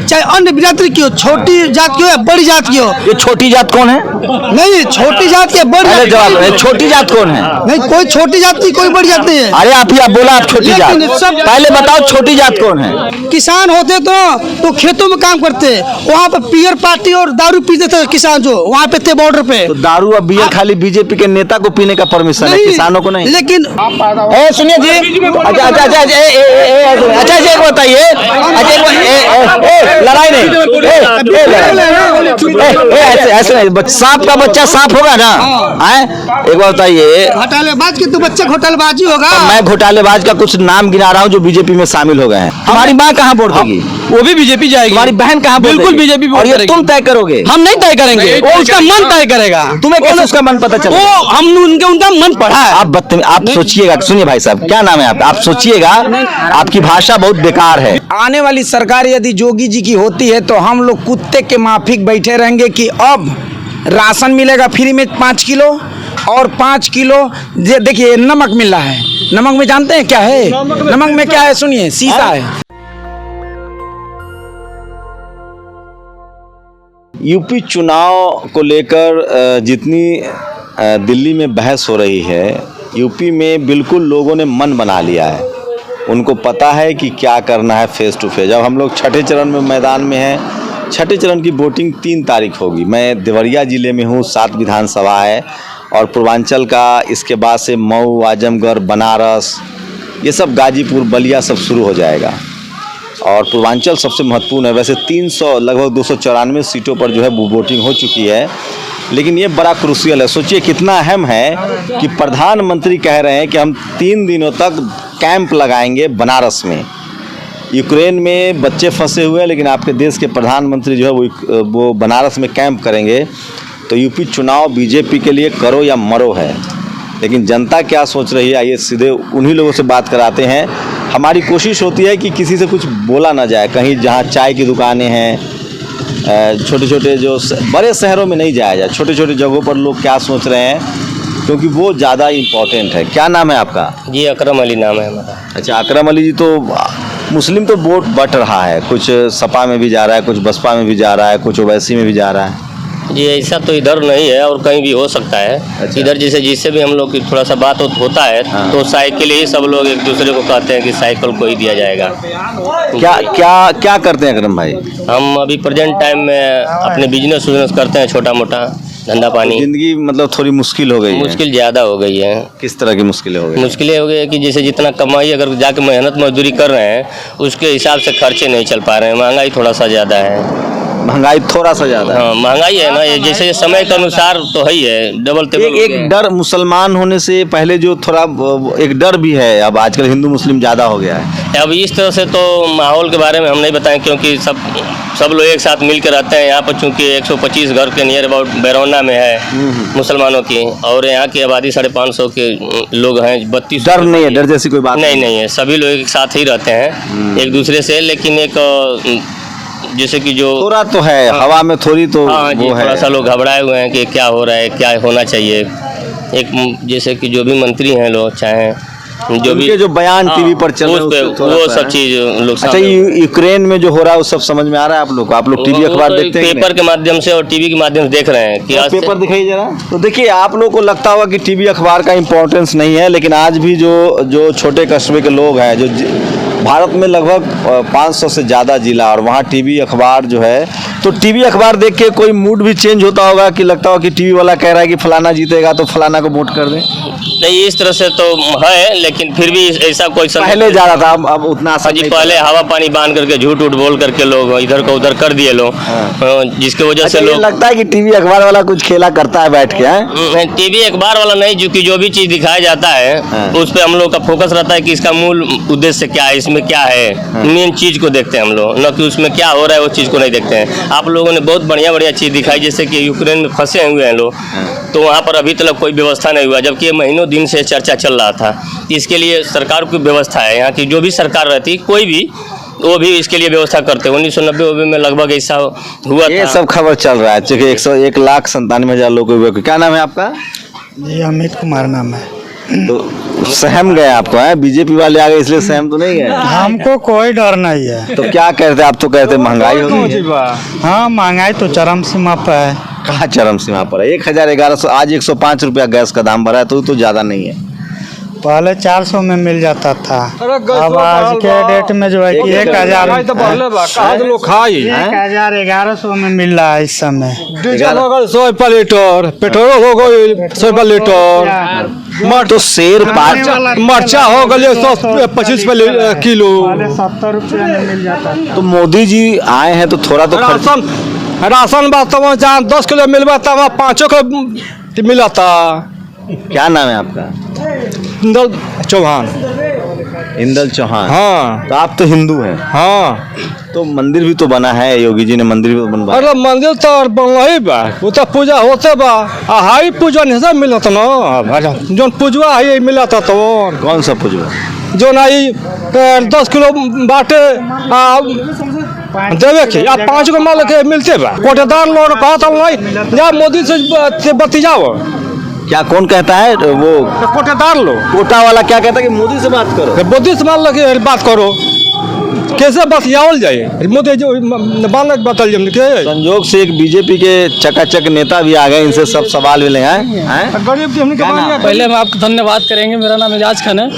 चाहे अन्य बिरादरी की हो, छोटी जात की हो या बड़ी जात की हो। ये छोटी जात कौन है? नहीं, छोटी जात की बड़ी जात। जवाब, छोटी जात कौन है? नहीं, कोई छोटी जात की कोई बड़ी जात नहीं है। अरे आप बोला आप छोटी जात, पहले बताओ छोटी जात कौन है? किसान होते तो खेतों में काम करते, वहाँ पे पियर पार्टी और दारू पीते थे किसान, जो वहाँ पे थे बॉर्डर पे। तो दारू और बियर खाली बीजेपी के नेता को पीने का परमिशन है, किसानों को नहीं। लेकिन सुनिए जी, अच्छा जी एक बताइए, लड़ाई नहीं, ऐसे नहीं, सांप का बच्चा सांप होगा ना? एक बार बताइए, घोटालेबाज की तो बच्चा घोटालेबाजी होगा। मैं घोटालेबाज का कुछ नाम गिना रहा हूँ जो बीजेपी में शामिल हो गए हैं। हमारी माँ कहाँ वोट देगी? वो भी बीजेपी जाएगी। तुम्हारी बहन कहाँ? बिल्कुल बीजेपी। और ये तुम तय करोगे? हम नहीं तय करेंगे, वो उसका मन तय करेगा। तुम्हें कैसे उसका मन पता चला? वो हम उनका मन पढ़ा है। आप सोचिएगा, सुनिए भाई साहब, क्या नाम है आप सोचिएगा, आपकी भाषा बहुत बेकार है। आने वाली सरकार यदि जोगी जी की होती है तो हम लोग कुत्ते के माफिक बैठे रहेंगे कि अब राशन मिलेगा फ्री में 5 किलो और 5 किलो देखिए नमक मिल रहा है। नमक में जानते हैं क्या है? नमक में क्या है सुनिए, शीशा है। यूपी चुनाव को लेकर जितनी दिल्ली में बहस हो रही है, यूपी में बिल्कुल लोगों ने मन बना लिया है। उनको पता है कि क्या करना है फेस टू फेस। अब हम लोग छठे चरण में मैदान में हैं। छठे चरण की वोटिंग 3 तारीख होगी। मैं देवरिया ज़िले में हूँ, 7 विधानसभा है और पूर्वांचल का इसके बाद से मऊ, आजमगढ़, बनारस, ये सब गाजीपुर, बलिया सब शुरू हो जाएगा। और पूर्वांचल सबसे महत्वपूर्ण है। वैसे 300 लगभग 294 सीटों पर जो है वोटिंग हो चुकी है, लेकिन ये बड़ा क्रूशियल है। सोचिए कितना अहम है कि प्रधानमंत्री कह रहे हैं कि हम 3 दिनों तक कैंप लगाएंगे बनारस में। यूक्रेन में बच्चे फंसे हुए हैं, लेकिन आपके देश के प्रधानमंत्री जो है वो बनारस में कैंप करेंगे। तो यूपी चुनाव बीजेपी के लिए करो या मरो है। लेकिन जनता क्या सोच रही है, आइए सीधे उन्हीं लोगों से बात कराते हैं। हमारी कोशिश होती है कि किसी से कुछ बोला ना जाए। कहीं जहाँ चाय की दुकानें हैं, छोटे छोटे जो बड़े शहरों में नहीं जाया जाए, छोटे छोटे जगहों पर लोग क्या सोच रहे हैं, क्योंकि वो ज़्यादा इम्पोर्टेंट है। क्या नाम है आपका? जी अकरम अली नाम है हमारा। अच्छा अकरम अली जी, तो मुस्लिम तो वोट बट रहा है, कुछ सपा में भी जा रहा है, कुछ बसपा में भी जा रहा है, कुछ ओवैसी में भी जा रहा है। जी ऐसा तो इधर नहीं है और कहीं भी हो सकता है। अच्छा। इधर जैसे जिससे भी हम लोग की थोड़ा सा बात होता है। हाँ। तो साइकिल ही सब लोग एक दूसरे को कहते हैं कि साइकिल को ही दिया जाएगा। क्या क्या क्या करते हैं अकरम भाई? हम अभी प्रेजेंट टाइम में अपने बिजनेस करते हैं, छोटा मोटा धंधा पानी। जिंदगी मतलब थोड़ी मुश्किल हो गई है? मुश्किल ज़्यादा हो गई है। किस तरह की मुश्किलें हो गई? मुश्किलें हो गई है कि जैसे जितना कमाई अगर जाके मेहनत मजदूरी कर रहे हैं उसके हिसाब से खर्चे नहीं चल पा रहे हैं। महंगाई थोड़ा सा ज़्यादा है। महंगाई थोड़ा सा ज़्यादा है? हाँ महंगाई है ना, ये जैसे समय के अनुसार तो है ही है, डबल टेबल। एक डर मुसलमान होने से पहले जो थोड़ा एक डर भी है, अब आजकल हिंदू मुस्लिम ज़्यादा हो गया है। अब इस तरह से तो माहौल के बारे में हम नहीं बताएं, क्योंकि सब लोग एक साथ मिल कर रहते हैं यहाँ पर। चूँकि 125 घर के नियर अबाउट बैरौना में है मुसलमानों की, और यहाँ की आबादी 550 के लोग हैं। 32 डर नहीं है? डर जैसी कोई बात नहीं है। सभी लोग एक साथ ही रहते हैं एक दूसरे से। लेकिन एक जैसे कि जो थोड़ा तो है हवा में थोड़ी तो वो है, थोड़ा सा लोग घबराए हुए हैं कि क्या हो रहा है, क्या होना चाहिए। एक जैसे कि जो भी मंत्री हैं लोग, चाहे जो भी जो बयान टीवी पर चल रहे हैं वो सब चीज लोग। अच्छा यूक्रेन में जो हो रहा है वो सब समझ में आ रहा है आप लोग को? आप लोग टीवी अखबार देखते हैं? पेपर के माध्यम से और टीवी के माध्यम से देख रहे हैं कि आज पेपर दिखाइए जरा। तो देखिए, आप लोग को लगता होगा कि टीवी अखबार का इम्पोर्टेंस नहीं है, लेकिन आज भी जो छोटे कस्बे के लोग हैं, जो भारत में लगभग 500 से ज़्यादा जिला, और वहाँ टीवी अखबार जो है, तो टीवी अखबार देख के कोई मूड भी चेंज होता होगा कि लगता होगा कि टीवी वाला कह रहा है कि फलाना जीतेगा तो फलाना को वोट कर दें। नहीं इस तरह से तो है, लेकिन फिर भी ऐसा कोई पहले जा रहा था, अब उतना आसान नहीं। पहले हवा पानी बांध करके झूठ उठ बोल करके लोग इधर को उधर कर दिए लोग। जिसकी वजह से लोग लगता है कि टीवी अखबार वाला कुछ खेला करता है बैठ के। टीवी अखबार वाला नहीं, जो भी चीज दिखाया जाता है उस पर हम लोग का फोकस रहता है कि इसका मूल उद्देश्य क्या है, इसमें क्या है। मेन चीज को देखते हैं हम लोग, न कि उसमें क्या हो रहा है वो चीज को नहीं देखते हैं। आप लोगों ने बहुत बढ़िया चीज दिखाई, जैसे कि यूक्रेन में फंसे हुए हैं लोग, तो वहाँ पर अभी तक कोई व्यवस्था नहीं हुआ, जबकि महीनों दिन से चर्चा चल रहा था। इसके लिए सरकार की व्यवस्था है, यहाँ की जो भी सरकार रहती कोई भी, वो भी इसके लिए व्यवस्था करते हैं। 1990 में लगभग ऐसा हुआ ये था। सब खबर चल रहा है, चूँकि 1,97,000 लोग। क्या नाम है आपका? जी अमित कुमार नाम है। तो सहम गए आपको है, बीजेपी वाले आ गए इसलिए सहम तो नहीं गए? हमको कोई डर नहीं है। तो क्या कहते आप तो कहते महंगाई हो गई है। हाँ, महंगाई तो चरम सीमा पर है। कहाँ चरम सीमा पर है? 1100 आज 105 रुपया गैस का दाम बढ़ा है, तो ज्यादा नहीं है। पहले 400 में मिल जाता था, अब आज के डेट में जो है कि 1100 में मिल रहा है इस समय। डीजल हो गई 100 रुपया लीटर, पेट्रोल हो गई 100 रुपया लीटर, तो शेर मरचा हो गई 125 रुपया किलो। पहले 70 रुपये में मिल जाता था। तो मोदी जी आए हैं तो थोड़ा तो राशन वास्तव में जहाँ 10 किलो मिलवा था 5 किलो मिला था। क्या नाम है आपका? इंदल चौहान। इंदल चौहान। हाँ तो आप तो हिंदू हैं। हाँ, तो मंदिर भी तो बना है, योगी जी ने मंदिर भी बनवाया। अरे मंदिर तो बनल ही बा, वो तो पूजा होते बा, हाई पूजा नहीं सब मिलत ना, जो पूजवा है मिलत तो। कौन सा पूजवा? जो नहीं 10 किलो बाटे देवे के या 5 को माल के मिलते बा। कोटेदार लोग कहता नहीं या मोदी से बती जाओ। क्या कौन कहता है? वो कोटेदार लोग, कोटा वाला क्या कहता है कि मोदी से बात करो। मोदी से मान लगे बात करो, कैसे बतियावल जाए? मोदी जो मान बतल के संजोग से एक बीजेपी के चकाचक नेता भी आ गए, इनसे सब सवाल मिले हैं। गरीब पहले हम आपको धन्यवाद करेंगे। मेरा नाम एजाज खान है।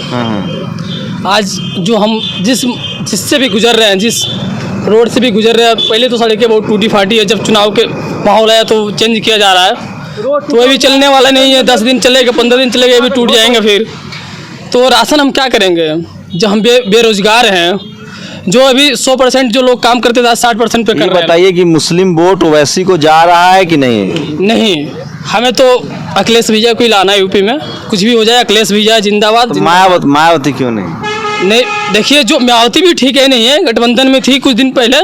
आज जो हम जिससे भी गुजर रहे हैं, जिस रोड से भी गुजर रहे हैं, पहले तो सड़कें बहुत टूटी फाटी है, जब चुनाव के माहौल आया तो चेंज किया जा रहा है, तो अभी चलने वाला नहीं है। 10 दिन चलेगा, 15 दिन चलेगा, अभी टूट जाएंगे फिर। तो राशन हम क्या करेंगे जब हम बेरोजगार हैं? जो अभी 100% जो लोग काम करते थे 60% पे कर रहे हैं। बताइए कि मुस्लिम वोट ओवैसी को जा रहा है कि नहीं? नहीं, हमें तो अखिलेश विजय को ही लाना है यूपी में। कुछ भी हो जाए, अखिलेश विजय जिंदाबाद। तो मायावती क्यों नहीं? नहीं, देखिए, जो मायावती भी ठीक है नहीं है, गठबंधन में थी कुछ दिन पहले,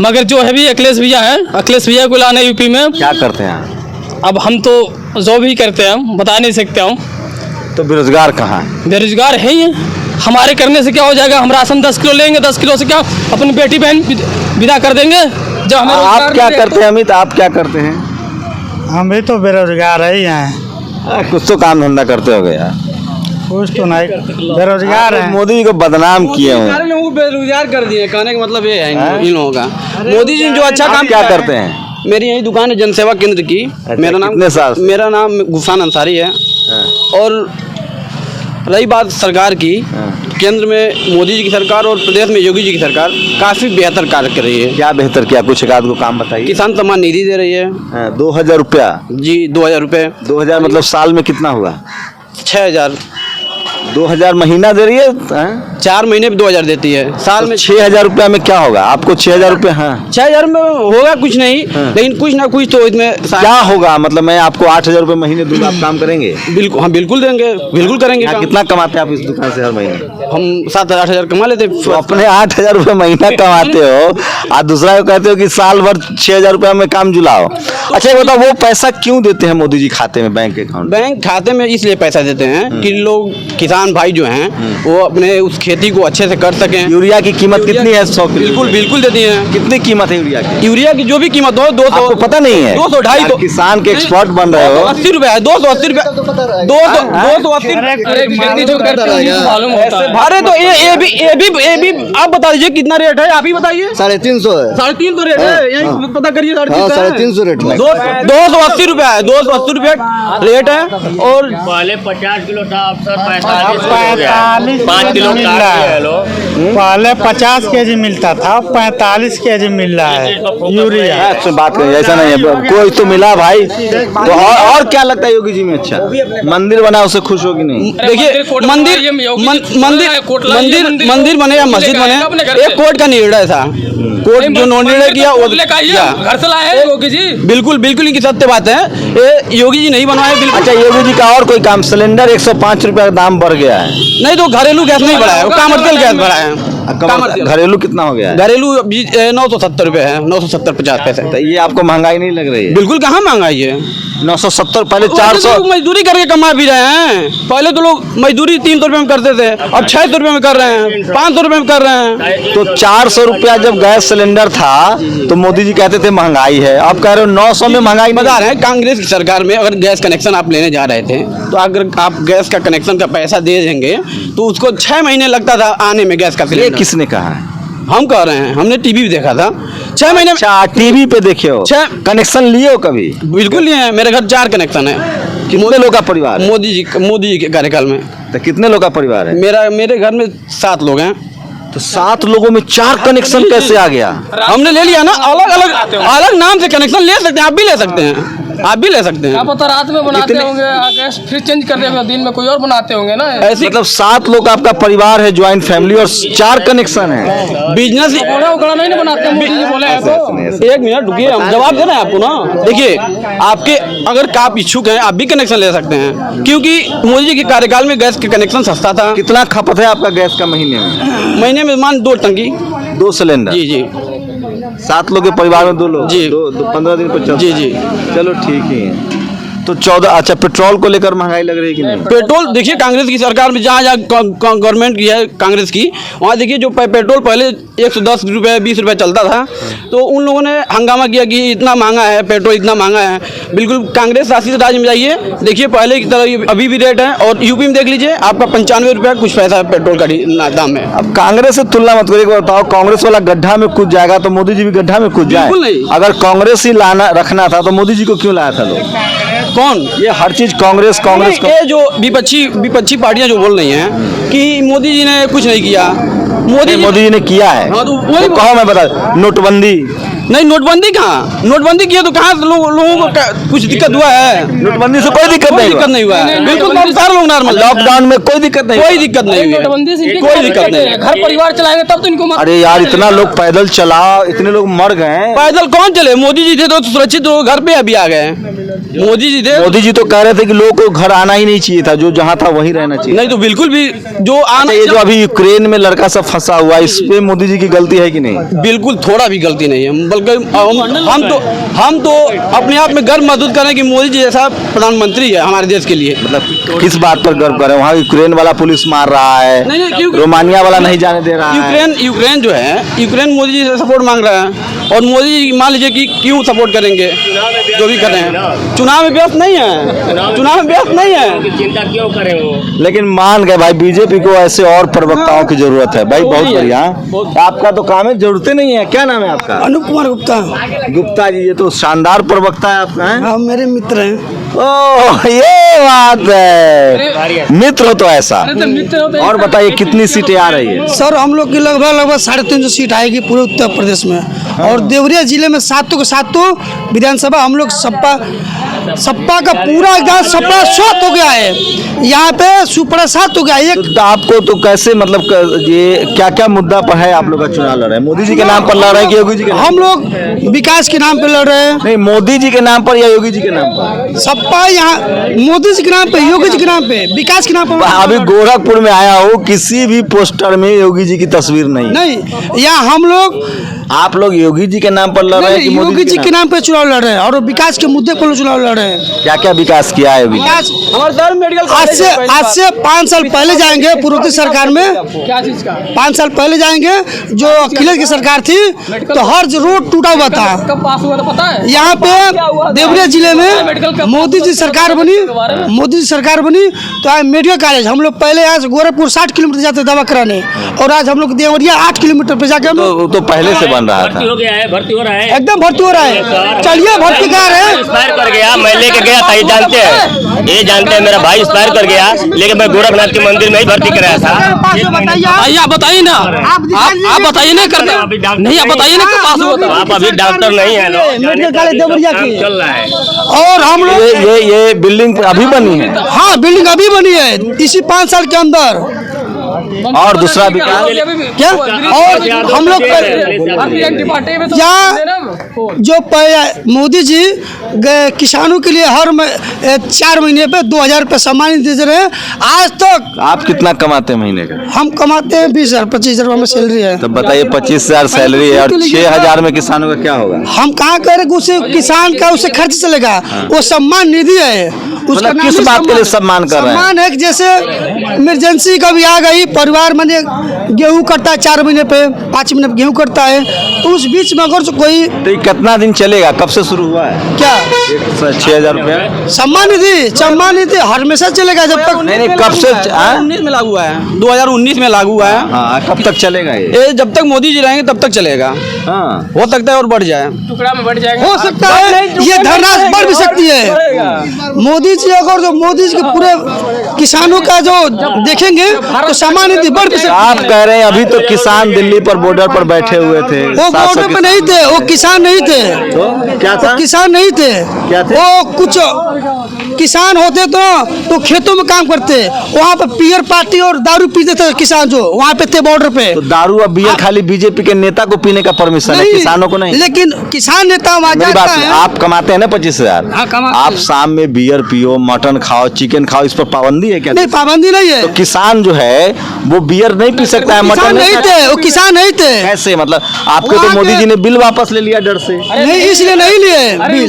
मगर जो है भी अखिलेश विजय है, अखिलेश विजय को लाना है यूपी में। क्या करते हैं? अब हम तो जॉब ही करते हैं, बता नहीं सकते हम। तो बेरोजगार कहाँ है? बेरोजगार है ही है। हमारे करने से क्या हो जाएगा? हम राशन 10 किलो लेंगे, 10 किलो से क्या अपनी बेटी बहन विदा कर देंगे? जब हमें आप क्या करते हैं अमित? आप क्या करते हैं? हम भी तो बेरोजगार ही हैं। कुछ तो काम धंधा करते हो यार। कुछ तो नहीं, बेरोजगार है। मोदी जी को बदनाम किए हुए सारे लोगों को बेरोजगार कर दिए। कहने का मतलब ये है इन लोगों का। मोदी जी जो अच्छा काम क्या करते हैं? मेरी यही दुकान है जनसेवा केंद्र की। मेरा नाम कितने साल से? मेरा नाम गुफान अंसारी है। और रही बात सरकार की, केंद्र में मोदी जी की सरकार और प्रदेश में योगी जी की सरकार काफ़ी बेहतर कार्य कर रही है। क्या बेहतर किया? कुछ एक आध को काम बताइए। किसान सम्मान निधि दे रही है। 2000 रुपया? जी, 2000 रुपये। 2000 मतलब साल में कितना हुआ? 6000। 2000 महीना दे रही है? 4 महीने में 2000 देती है। साल में 6000 रुपया में क्या होगा आपको? 6000 रुपया? हाँ, 6000 में होगा कुछ नहीं, लेकिन कुछ ना कुछ तो इसमें क्या होगा? मतलब मैं आपको 8000 रुपये महीने दूंगा, आप काम करेंगे? बिल्कुल, हम बिल्कुल देंगे, बिल्कुल करेंगे काम। कितना कमाते हैं आप इस दुकान से हर महीने? हम 7-8 कमा लेते। तो अपने 8000 रुपये महीना कमाते हो और दूसरा को कहते हो कि साल भर 6000 रुपया में काम जुलाओ। अच्छा, ये बताओ, वो पैसा क्यों देते हैं मोदी जी खाते में, बैंक अकाउंट? बैंक खाते में इसलिए पैसा देते हैं कि लोग किसान भाई जो हैं वो अपने उस खेती को अच्छे से कर सकें। यूरिया की कीमत कितनी है? 100 किलो? बिल्कुल बिल्कुल देती हैं। कितनी कीमत है यूरिया की? यूरिया की जो भी कीमत हो, 200। आपको पता नहीं है? 200, 250। किसान के एक्सपर्ट बन रहे हो। 80 रुपये है, 280 रुपये, 280। अरे तो ये भी आप बता दीजिए कितना रेट है? आप ही बताइए। 350 है। 350 रेट है, यही पता करिए। 350 रेट है। 280 रुपये है, 280 रुपये रेट है। और पहले 50 किलो था, अब सर 45 5 किलो मिल रहा है। पहले 50 केजी मिलता था, 45 केजी मिल रहा है यूरिया। अच्छा, बात करिए, ऐसा नहीं है, कोई तो मिला भाई। तो और क्या लगता है योगी जी में? अच्छा, मंदिर बना, उससे खुश हो कि नहीं? देखिए, मंदिर बने या मस्जिद बने, एक कोर्ट का निर्णय था। कोर्ट जो निर्णय किया वो घर से लाए योगी जी। बिल्कुल बिल्कुल इनकी सत्य बात है, ये योगी जी नहीं बनवाए। बिल्कुल। अच्छा, योगी जी का और कोई काम? सिलेंडर 105 रुपया का दाम बढ़ गया है। नहीं, तो घरेलू गैस नहीं बढ़ाया, वो कमर्शियल गैस बढ़ाया है। कमर्शियल। घरेलू कितना हो गया है? घरेलू 970 रुपये है, 970-50 पैसे। तो ये आपको महंगाई नहीं लग रही है? बिल्कुल कहाँ महंगाई है, 970 पहले 400। लोग मजदूरी करके कमा भी रहे हैं। पहले तो लोग मजदूरी 300 रुपये में करते थे, अब 600 रुपये में कर रहे हैं, 500 रुपये में कर रहे हैं। तो 400 रुपया जब गैस सिलेंडर था तो मोदी जी कहते थे महंगाई है, आप कह रहे हो 900 में महंगाई नहीं। बता रहे हैं कांग्रेस की सरकार में अगर गैस कनेक्शन आप लेने जा रहे थे तो अगर आप गैस का कनेक्शन का पैसा दे देंगे तो उसको 6 महीने लगता था आने में गैस का ये सिलेंडर। किसने कहा है? हम कह रहे हैं, हमने टीवी भी देखा था 6 महीने में। अच्छा, टीवी पे देखे हो? कनेक्शन लिए हो कभी? बिल्कुल नहीं है, मेरे घर 4 कनेक्शन है। कितने लोग का परिवार है? मोदी जी के कार्यकाल में। तो कितने लोग का परिवार है? मेरे घर में 7 लोग हैं। तो 7 लोगों में 4 कनेक्शन कैसे आ गया? हमने ले लिया ना, अलग नाम से कनेक्शन ले सकते हैं, आप भी ले सकते हैं, आप भी ले सकते हैं। क्या पता रात में बनाते होंगे गैस, फिर चेंज कर देंगे, दिन में कोई और बनाते होंगे ना। ऐसी मतलब 7 लोग आपका परिवार है, ज्वाइंट फैमिली, और 4 कनेक्शन है। बिजनेस उकड़ा नहीं बनाते, मोदी जी बोले हैं तो। 1 मिनट रुकिए, हम जवाब दे रहे हैं आपको ना। देखिए, आपके अगर आप इच्छुक हैं आप भी कनेक्शन ले सकते हैं, क्योंकि मोदी जी के कार्यकाल में गैस का कनेक्शन सस्ता था। कितना खपत है आपका गैस का महीने में? मान 2 टंकी 2 सिलेंडर। जी 7 लोग के परिवार में 2 लोग जी। 15 दिन पर चलता जी है। चलो ठीक ही है। तो 14। अच्छा, पेट्रोल को लेकर महंगाई लग रही है कि नहीं? पेट्रोल देखिए, कांग्रेस की सरकार में जहाँ गवर्नमेंट की है कांग्रेस की, वहाँ देखिए जो पेट्रोल पहले 110 रुपये 20 रुपये चलता था, तो उन लोगों ने हंगामा किया कि इतना महंगा है पेट्रोल, इतना महंगा है। बिल्कुल कांग्रेस शासित राज्य में जाइए, देखिए पहले की तरह अभी भी रेट है। और यूपी में देख लीजिए, आपका 95 रुपये कुछ पैसा पेट्रोल का दाम है। अब कांग्रेस से तुलना मत करिए। बताओ, कांग्रेस वाला गड्ढा में कूद जाएगा तो मोदी जी भी गड्ढा में कूद जाए? बिल्कुल नहीं। अगर कांग्रेस ही लाना रखना था तो मोदी जी को क्यों लाया था लोग? कौन? ये हर चीज कांग्रेस ये जो विपक्षी पार्टियां जो बोल रही हैं कि मोदी जी ने कुछ नहीं किया, मोदी जी ने किया है। हाँ, तो वही कहो, मैं बता, नोटबंदी नहीं, नोटबंदी कहाँ? नोटबंदी किया तो कहाँ लोगों को कुछ दिक्कत हुआ है? नोटबंदी से कोई दिक्कत नहीं हुआ है। बिल्कुल सारे लोग नॉर्मल। लॉकडाउन में कोई दिक्कत नहीं हुई है। नोटबंदी से कोई दिक्कत नहीं है। घर परिवार चलाएंगे तब तो इनको अरे यार, इतना लोग पैदल चला, इतने लोग मर गए। पैदल कौन चले? मोदी जी थे तो सुरक्षित हो, घर पे अभी आ गए। मोदी जी थे। मोदी जी तो कह रहे थे कि लोगों को घर आना ही नहीं चाहिए था, जो जहाँ था वहीं रहना चाहिए। नहीं तो बिल्कुल भी जो आना, ये जो अभी यूक्रेन में लड़का सब फंसा हुआ है, इस पे मोदी जी की गलती है कि नहीं? बिल्कुल थोड़ा भी गलती नहीं है। बल्कि हम तो अपने आप में गर्व महसूस करें कि मोदी जी जैसा प्रधानमंत्री है हमारे देश के लिए। मतलब किस बात पर गर्व करें? वहाँ यूक्रेन वाला पुलिस मार रहा है, नहीं, रोमानिया वाला नहीं जाने दे रहा है। यूक्रेन जो है, यूक्रेन मोदी जी से सपोर्ट मांग रहा है, और मोदी जी मान लीजिए कि क्यों सपोर्ट करेंगे, जो भी कर रहे हैं। चुनाव में व्यस्त नहीं है, चुनाव में व्यस्त नहीं है, चिंता क्यों करें वो? लेकिन मान गए भाई, बीजेपी को ऐसे और प्रवक्ताओं की जरूरत है भाई। बहुत बढ़िया। आपका तो काम है, जरूरतें नहीं है। क्या नाम है आपका? अनूप कुमार गुप्ता। गुप्ता जी, ये तो शानदार प्रवक्ता है आपका। है? हाँ, मेरे मित्र हैं। ओह, ये बात है, मित्र हो तो ऐसा। और बताइए, कितनी सीटें आ रही है? सर, हम लोग की लगभग 350 सीट आएगी पूरे उत्तर प्रदेश में। और देवरिया जिले में 7 के 7 विधानसभा हम लोग सपा का पूरा एकदम सपा स्वत हो गया है। यहाँ पे सुप्रसाद हो गया। एक तो आपको तो कैसे, मतलब ये क्या क्या मुद्दा पर है आप लोग का चुनाव लड़ रहे हैं? मोदी जी के नाम पर लड़ रहे हैं कि योगी जी के? हम लोग विकास के नाम पे लड़ रहे हैं। नहीं, मोदी जी के नाम पर या योगी जी के नाम पर? सपा यहाँ मोदी जी के नाम पे, योगी जी के नाम पे, विकास के नाम पे। अभी गोरखपुर में आया हूँ, किसी भी पोस्टर में योगी जी की तस्वीर नहीं। यहाँ हम लोग, आप लोग योगी जी के नाम पर लड़ रहे हैं कि योगी जी के नाम पे चुनाव लड़ रहे हैं, और विकास के मुद्दे पर चुनाव लड़ रहे हैं। क्या क्या विकास किया है योगी? हमारे शहर में मेडिकल आज से 5 साल पहले जाएंगे पूर्वोत्तर सरकार में। क्या चीज का? 5 साल पहले जाएंगे, जो अखिलेश की सरकार थी, तो हर रोड टूटा हुआ था। कब पास हुआ था पता है? यहाँ पे देवरिया जिले में मोदी जी सरकार बनी, तो आज मेडिकल कॉलेज हम लोग पहले यहाँ से गोरखपुर 60 किलोमीटर जाते दवा कराने, और आज हम लोग देवरिया 8 किलोमीटर पे जाके तो पहले से बन रहा था। हो गया है, भर्ती हो रहा है, एकदम भर्ती हो रहा है। चलिए भर्ती कर रहे हैं। एक्सपायर कर गया, मैं लेके गया था, ये जानते हैं, मेरा भाई एक्सपायर कर गया, लेकिन मैं गोरखनाथ के मंदिर में ही भर्ती कराया था। आप बताइए ना, आप बताइए ना करना नहीं, आप बताइए ना कब पास हुआ था? आप अभी डॉक्टर नहीं है, मेडिकल कॉलेज देवरिया की चल रहा है। और हम लोग ये बिल्डिंग अभी बनी है? हाँ, बिल्डिंग अभी बनी है इसी 5 साल के अंदर। और दूसरा विकास क्या और हम लोग यहाँ जो मोदी जी किसानों के लिए हर 4 महीने पे 2000 रुपये सम्मान दे रहे हैं। आज तक आप कितना कमाते हैं महीने का? हम कमाते हैं 20,000 25,000 में सैलरी है। तो बताइए 25,000 सैलरी है और 6,000 में किसानों का क्या होगा? हम कहाँ करेंगे? उसे किसान का उसे खर्च चलेगा। वो सम्मान निधि है, उसका मतलब किस बात के लिए सम्मान कर रहे हैं? सम्मान है कि जैसे इमरजेंसी कभी आ गई, परिवार में गेहूं करता है 4 महीने पे 5 महीने पे गेहूं करता है, तो उस बीच में अगर कोई तो ये कितना दिन चलेगा? कब से शुरू हुआ है? क्या 6,000 रुपया सम्मान निधि हमेशा चलेगा जब तक नहीं कब से 2019 में लागू हुआ है, 2019 में लागू हुआ है। हाँ, कब तक चलेगा ये जब तक मोदी जी रहेंगे तब तक चलेगा। हाँ, हो सकता है और बढ़ जाए, टुकड़ा में बढ़ जाएगा। हो सकता है ये धरना बढ़ भी सकती है। मोदी जी अगर जो मोदी जी के पूरे किसानों का जो देखेंगे तो सम्मान निधि बढ़ भी सकती है। आप कह रहे हैं अभी तो किसान दिल्ली पर बॉर्डर पर बैठे हुए थे, वो बॉर्डर पे नहीं थे, वो किसान नहीं थे। तो क्या था? किसान नहीं थे, क्या थे? वो कुछ किसान होते तो खेतों में काम करते, वहाँ पे पियर पार्टी और दारू पीते थे किसान जो वहाँ पे थे बॉर्डर पे। तो दारू और बियर खाली बीजेपी के नेता को पीने का परमिशन है, किसानों को नहीं। लेकिन किसान नेता वहाँ मेरी जाता बात है। आप कमाते हैं ना 25,000, हाँ, कमाते आप हैं। शाम में बियर पियो, मटन खाओ, चिकन खाओ, इस पर पाबंदी है क्या? नहीं, पाबंदी नहीं है। तो किसान जो है वो बियर नहीं पी सकता है, किसान मटन नहीं थे, वो किसान नहीं थे। कैसे? मतलब आपको तो वहाँ मोदी के- जी ने बिल वापस ले लिया डर से। नहीं, इसलिए नहीं लिए बिल,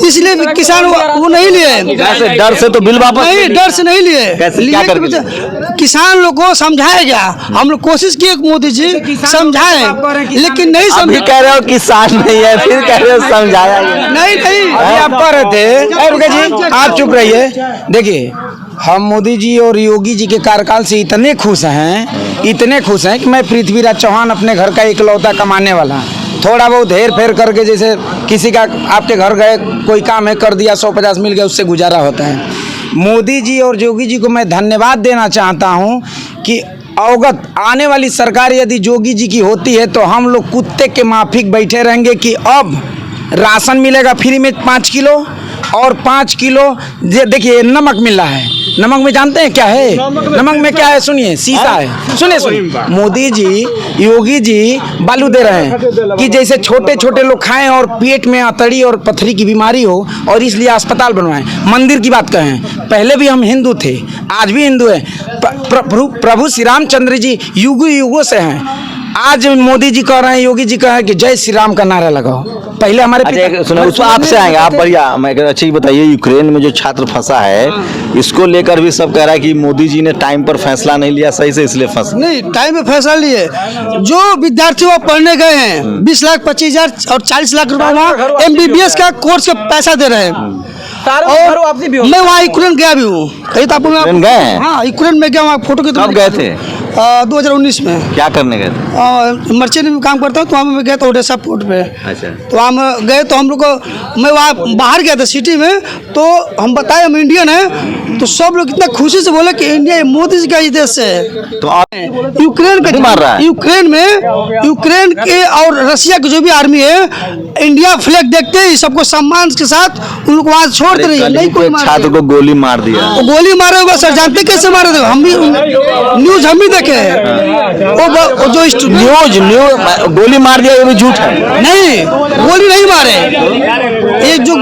इसलिए किसान वो नहीं लिए। कैसे? डर से तो बिल वापस ले नहीं, लिया। डर से नहीं लिए। कैसे? लिए क्या कि करके बच्चा- किसान लोग को समझाया गया, हम लोग कोशिश किए कि मोदी जी समझाएं, लेकिन नहीं अभी समझे। कह रहे हो किसान नहीं है, फिर कह रहे हो समझाया गया। नहीं अभी आप कह रहे थे, ए, रुके जी, आप चुप रहिए। देखिए, हम मोदी जी और योगी जी के कार्यकाल से इतने खुश हैं कि मैं पृथ्वीराज चौहान अपने घर का इकलौता कमाने वाला, थोड़ा बहुत हेर फेर करके, जैसे किसी का आपके घर गए कोई काम है कर दिया, 150 मिल गया, उससे गुजारा होता है। मोदी जी और योगी जी को मैं धन्यवाद देना चाहता हूं कि अवगत आने वाली सरकार यदि योगी जी की होती है तो हम लोग कुत्ते के माफिक बैठे रहेंगे कि अब राशन मिलेगा फ्री में 5 किलो और 5 किलो देखिए नमक मिल रहा है। नमक में जानते हैं क्या है? नमक में क्या है? सुनिए, शीशा है। सुनिए, मोदी जी योगी जी बालू दे रहे हैं कि जैसे छोटे छोटे लोग खाएं और पेट में अतड़ी और पथरी की बीमारी हो और इसलिए अस्पताल बनवाएं। मंदिर की बात कहें, पहले भी हम हिंदू थे, आज भी हिंदू हैं। प्रभु श्री रामचंद्र जी युगों युगों से हैं। आज मोदी जी कह रहे हैं, योगी जी कह रहे हैं कि जय श्री राम का नारा लगाओ। पहले हमारे अच्छा सुनो, उसको आपसे आएंगे आप। बढ़िया, मैं अच्छा ये बताइए, यूक्रेन में जो छात्र फंसा है, इसको लेकर भी सब कह रहा है कि मोदी जी ने टाइम पर फैसला नहीं लिया सही से, इसलिए फंसा। नहीं, टाइम पे फैसला लिए। जो विद्यार्थी वहाँ पढ़ने गए हैं 20 लाख 25,000 और 40 लाख रुपए वहाँ MBBS का कोर्स का पैसा दे रहे हैं। और मैं वहाँ यूक्रेन गया भी हूँ। कहीं तो आपको यूक्रेन गए हैं? हाँ, यूक्रेन में गया, वहाँ फोटो के। कब गए थे? 2019 में। क्या करने गए थे? मर्चेंट में काम करता हूँ, तो वहाँ मैं गया था ओडेसा पोर्ट पे। अच्छा, तो वहाँ गए तो हम लोग को, मैं वहाँ बाहर गया था सिटी में, तो हम बताए हम इंडियन हैं, तो सब लोग इतना खुशी से बोले कि इंडिया मोदी जी का ही देश है। तो आप यूक्रेन के मार रहा है? यूक्रेन के और रशिया की जो भी आर्मी है, इंडिया फ्लैग देखते ही सबको सम्मान के साथ उनको वहाँ छोड़ दे रही है। नहीं कोई छात्र को गोली मार दिया। वो गोली मारे होगा सर, जानते कैसे मारे थे? हम भी न्यूज हम भी देखे हैं। वो जो न्यूज गोली मार दिया, ये भी झूठ है। नहीं, गोली नहीं मारे। ये जो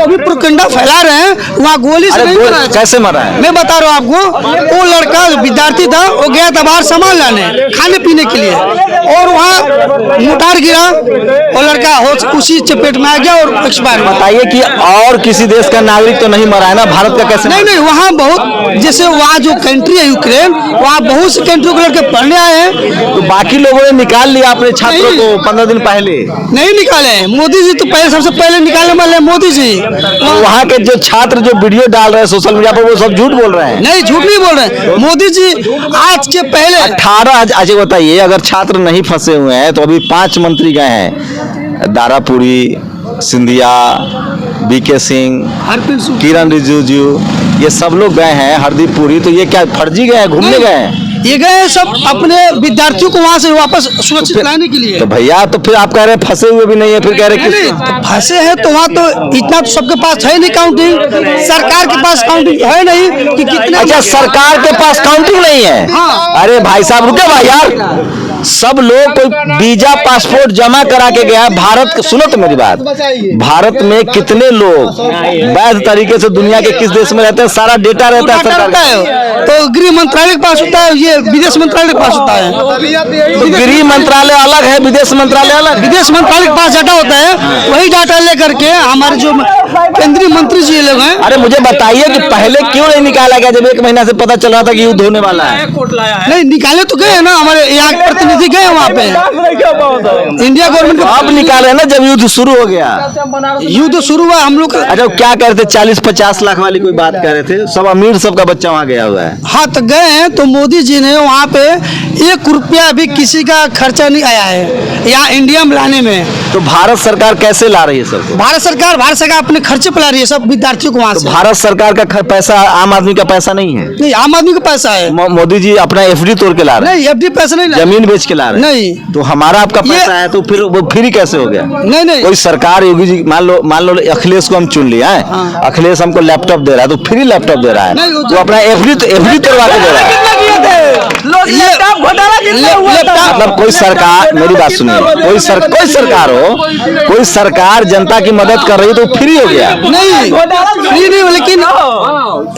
भी प्रोपेगेंडा फैला रहे हैं, वहाँ गोली से नहीं मारा है। कैसे मारा है? मैं बता रहा हूँ आपको, वो लड़का विद्यार्थी था, वो गया था बाहर सामान लाने खाने पीने के लिए, और वहाँ मोटार गिरा, वो लड़का उसी चपेट में आ गया और एक्सपायर हुआ। बताइए कि और किसी देश का नागरिक तो नहीं मरा है ना? भारत का कैसे? नहीं, वहाँ बहुत, जैसे वहाँ जो कंट्री है यूक्रेन, वहाँ बहुत सी कंट्री के लड़के पढ़ने आए हैं। तो बाकी लोगों ने निकाल लिया अपने छात्रों को 15 दिन पहले। नहीं निकाले, मोदी जी तो पहले सबसे पहले निकालने वाले हैं मोदी जी। तो वहाँ के जो छात्र जो वीडियो डाल रहे हैं सोशल मीडिया पर, वो सब झूठ बोल रहे हैं। नहीं, झूठ नहीं बोल रहे। मोदी जी आज के पहले 18, अच्छा बताइए, अगर छात्र नहीं फंसे हुए हैं तो अभी 5 मंत्री गए हैं, दारापुरी, सिंधिया, BK सिंह, किरण रिजिजू, ये सब लोग गए हैं, हरदीप पुरी। तो ये क्या फर्जी गए हैं, घूमने गए हैं? ये गए सब अपने विद्यार्थियों को वहाँ से वापस सुरक्षित लाने के लिए। तो भैया तो फिर आप कह रहे हैं फंसे हुए भी नहीं है, फिर कह रहे नहीं, कि तो फंसे हैं तो वहाँ तो इतना तो सबके पास है नहीं काउंटिंग, सरकार के पास काउंटिंग है नहीं कि कितने। अच्छा, सरकार के पास काउंटिंग नहीं है। हाँ। अरे भाई साहब रुके भाई यार, सब लोग कोई वीजा पासपोर्ट जमा करा के गया भारत। सुनो तो मेरी बात, भारत में कितने लोग वैध तरीके से दुनिया के किस देश में रहते हैं, सारा डेटा रहता है सरकार का। तो गृह मंत्रालय के पास होता है, ये विदेश मंत्रालय के पास होता है। तो गृह मंत्रालय अलग है, विदेश मंत्रालय अलग। विदेश मंत्रालय के पास डाटा होता है, वही डाटा लेकर के हमारे जो केंद्रीय मंत्री जी लोग हैं। अरे मुझे बताइए कि पहले क्यों नहीं निकाला गया, जब 1 महीना से पता चल रहा था कि युद्ध होने वाला है। नहीं निकाले तो गए ना, हमारे यहाँ के प्रतिनिधि गए वहाँ पे, इंडिया गवर्नमेंट। अब निकाले ना जब युद्ध शुरू हो गया। युद्ध शुरू हुआ हम लोग। अच्छा, क्या कह रहे थे, 40-50 लाख वाली कोई बात कह रहे थे, सब अमीर सबका बच्चा वहाँ गया हुआ है। हाँ तो गए हैं, तो मोदी जी ने वहाँ पे 1 रुपया भी किसी का खर्चा नहीं आया है यहाँ इंडिया में लाने में। तो भारत सरकार कैसे ला रही है सबको? भारत सरकार अपने खर्चे पे ला रही है सब विद्यार्थियों को वहाँ तो से। भारत सरकार का पैसा आम आदमी का पैसा नहीं है। नहीं, आम आदमी का पैसा है। मोदी जी अपना एफडी तोड़ के ला रहे हैं। नहीं, एफडी पैसा नहीं, जमीन बेच के ला रहे हैं। नहीं, तो हमारा आपका पैसा है तो फिर वो फ्री कैसे हो गया? नहीं कोई सरकार, योगी जी मान लो अखिलेश को हम चुन लिया है। हाँ। अखिलेश हमको लैपटॉप दे रहा है, तो फ्री लैपटॉप दे रहा है। नहीं, वो वो अपना एफडी तोड़वा के दे रहा है। मतलब कोई सरकार, मेरी बात सुनिए, कोई सरकार हो, कोई सरकार जनता की मदद कर रही है तो फ्री हो गया। नहीं, फ्री नहीं, लेकिन